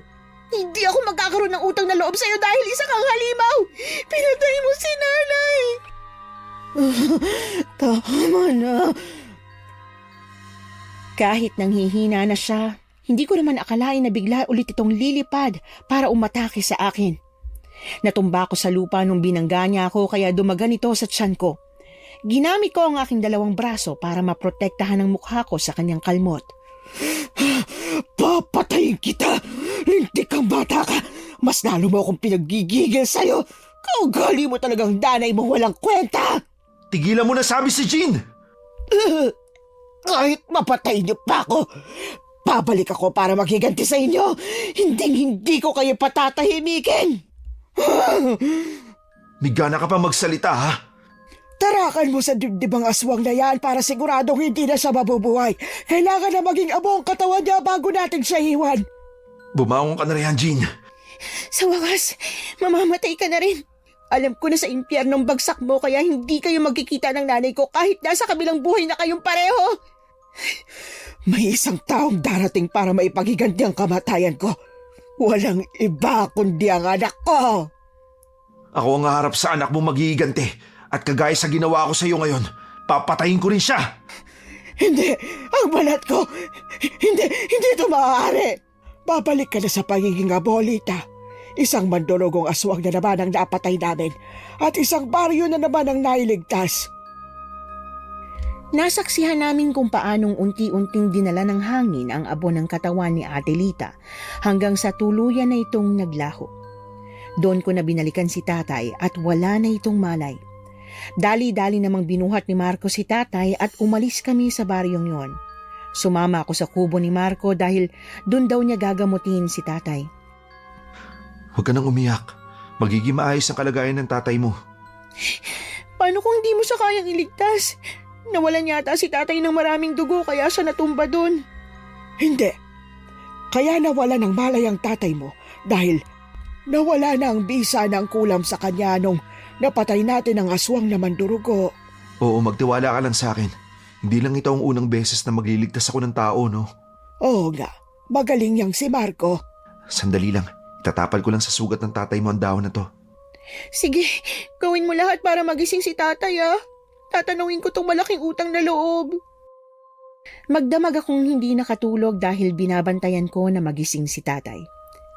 Hindi ako magkakaroon ng utang na loob sa'yo dahil isa kang halimaw. Pinatay mo si nanay. Tama na. Kahit nanghihina na siya, hindi ko naman akalain na bigla ulit itong lilipad para umatake sa akin. Natumba ako sa lupa nung binangga niya ako kaya dumagan ito sa tiyan ko. Ginamit ko ang aking dalawang braso para maprotektahan ang mukha ko sa kanyang kalmot. Papatayin kita! Lintik kang bata ka! Mas lalo mo akong pinaggigigil sa'yo! Kaugali mo talagang danay mo walang kwenta! Tigilan mo na sabi si Jean! Kahit mapatay niyo pa ako, babalik ako para maghiganti sa inyo. Hindi ko kayo patatahimikin. May gana ka pa magsalita, ha? Tarakan mo sa dibdibang aswang na yan para siguradong hindi na siya mabubuhay. Kailangan na maging abo ang katawan niya bago natin siya iwan. Bumangon ka na rin, Jean. Sa wakas, mamamatay ka na rin. Alam ko na sa impyernong bagsak mo kaya hindi kayo magkikita ng nanay ko kahit nasa kabilang buhay na kayong pareho. May isang taong darating para maipaghiganti ang kamatayan ko. Walang iba kundi ang anak ko. Ako ang haharap sa anak mo maghihiganti at kagaya sa ginawa ko sa iyo ngayon, papatayin ko rin siya. Hindi, ang balat ko. Hindi ito maaari. Babalik ka na sa pagiging abolita. Isang mandurugong aswang na naman ang napatay namin at isang baryo na naman ang nailigtas. Nasaksihan namin kung paanong unti-unting dinala ng hangin ang abo ng katawan ni Adelita hanggang sa tuluyan na itong naglaho. Doon ko na binalikan si tatay at wala na itong malay. Dali-dali namang binuhat ni Marco si tatay at umalis kami sa baryong yon. Sumama ako sa kubo ni Marco dahil doon daw niya gagamutin si tatay. Huwag ka nang umiyak. Magiging maayos ang kalagayan ng tatay mo. Paano kung hindi mo siya kayang iligtas? Nawalan yata si tatay ng maraming dugo kaya siya natumba doon. Hindi. Kaya nawala ng malay ang tatay mo dahil nawala na ang bisa ng kulam sa kanya nung napatay natin ang aswang na mandurugo. Oo, magtiwala ka lang sa akin. Hindi lang ito ang unang beses na magliligtas ako ng tao, no? Oo nga, magaling yang si Marco. Sandali lang. Itatapal ko lang sa sugat ng tatay mo ang dahon na to. Sige, gawin mo lahat para magising si tatay ah. Tatanungin ko tong malaking utang na loob. Magdamag akong hindi nakatulog dahil binabantayan ko na magising si tatay.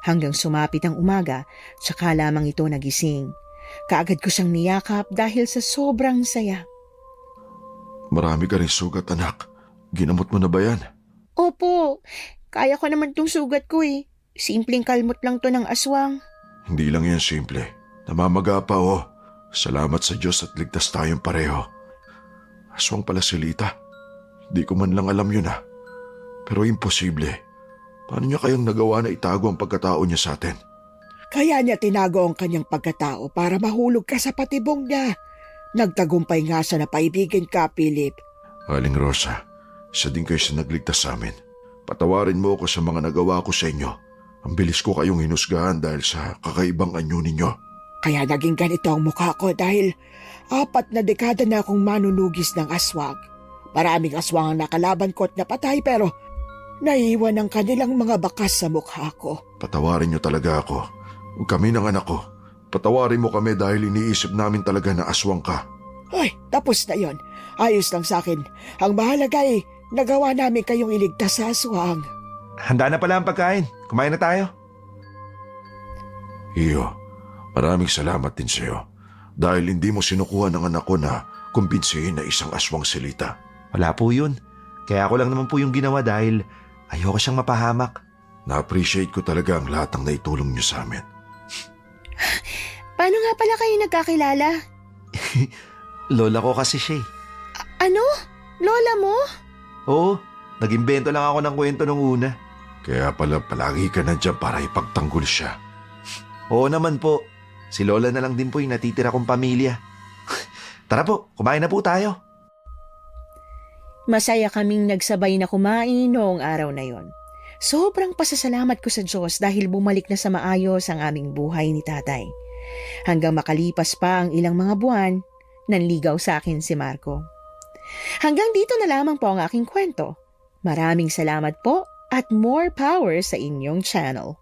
Hanggang sumapit ang umaga, tsaka lamang ito nagising. Kaagad ko siyang niyakap dahil sa sobrang saya. Marami ka rin sugat, anak. Ginamot mo na ba yan? Opo, kaya ko naman tong sugat ko eh. Simpleng kalmot lang to ng aswang. Hindi lang yan simple. Namamaga pa oh. Salamat sa Diyos at ligtas tayong pareho. Aswang pala si Lita. Di ko man lang alam yun ah. Pero imposible. Paano niya kayang nagawa na itago ang pagkatao niya sa atin? Kaya niya tinago ang kanyang pagkatao para mahulog ka sa patibong niya. Nagtagumpay nga siya na paibigin ka, Philip. Aling Rosa, isa din kayo sa nagligtas sa amin. Patawarin mo ako sa mga nagawa ko sa inyo. Ang bilis ko kayong hinusgahan dahil sa kakaibang anyo ninyo. Kaya naging ganito ang mukha ko dahil 4 na dekada na akong manunugis ng aswang. Maraming aswang ang nakalaban ko at napatay pero naiwan ang kanilang mga bakas sa mukha ko. Patawarin niyo talaga ako. Kami ng anak ko. Patawarin mo kami dahil iniisip namin talaga na aswang ka. Ay, tapos na yon. Ayos lang sa akin. Ang mahalaga ay nagawa namin kayong iligtas sa aswang. Handa na pala ang pagkain. Kumain na tayo. Iyo, maraming salamat din sa iyo. Dahil hindi mo sinukuha ng anak ko na kumbinsihin na isang aswang si Lita. Wala po yun. Kaya ako lang naman po yung ginawa dahil ayoko siyang mapahamak. Na-appreciate ko talaga ang lahat ng naitulong niyo sa amin. Paano nga pala kayo nagkakilala? Lola ko kasi siya eh. Ano? Lola mo? Oo, nag-imbento lang ako ng kwento nung una. Kaya pala palagi ka nandiyan para ipagtanggol siya. Oo naman po. Si Lola na lang din po yung natitira kong pamilya. Tara po, kumain na po tayo. Masaya kaming nagsabay na kumain noong araw na yon. Sobrang pasasalamat ko sa Diyos dahil bumalik na sa maayos ang aming buhay ni tatay. Hanggang makalipas pa ang ilang mga buwan, nanligaw sa akin si Marco. Hanggang dito na lamang po ang aking kwento. Maraming salamat po at more power sa inyong channel.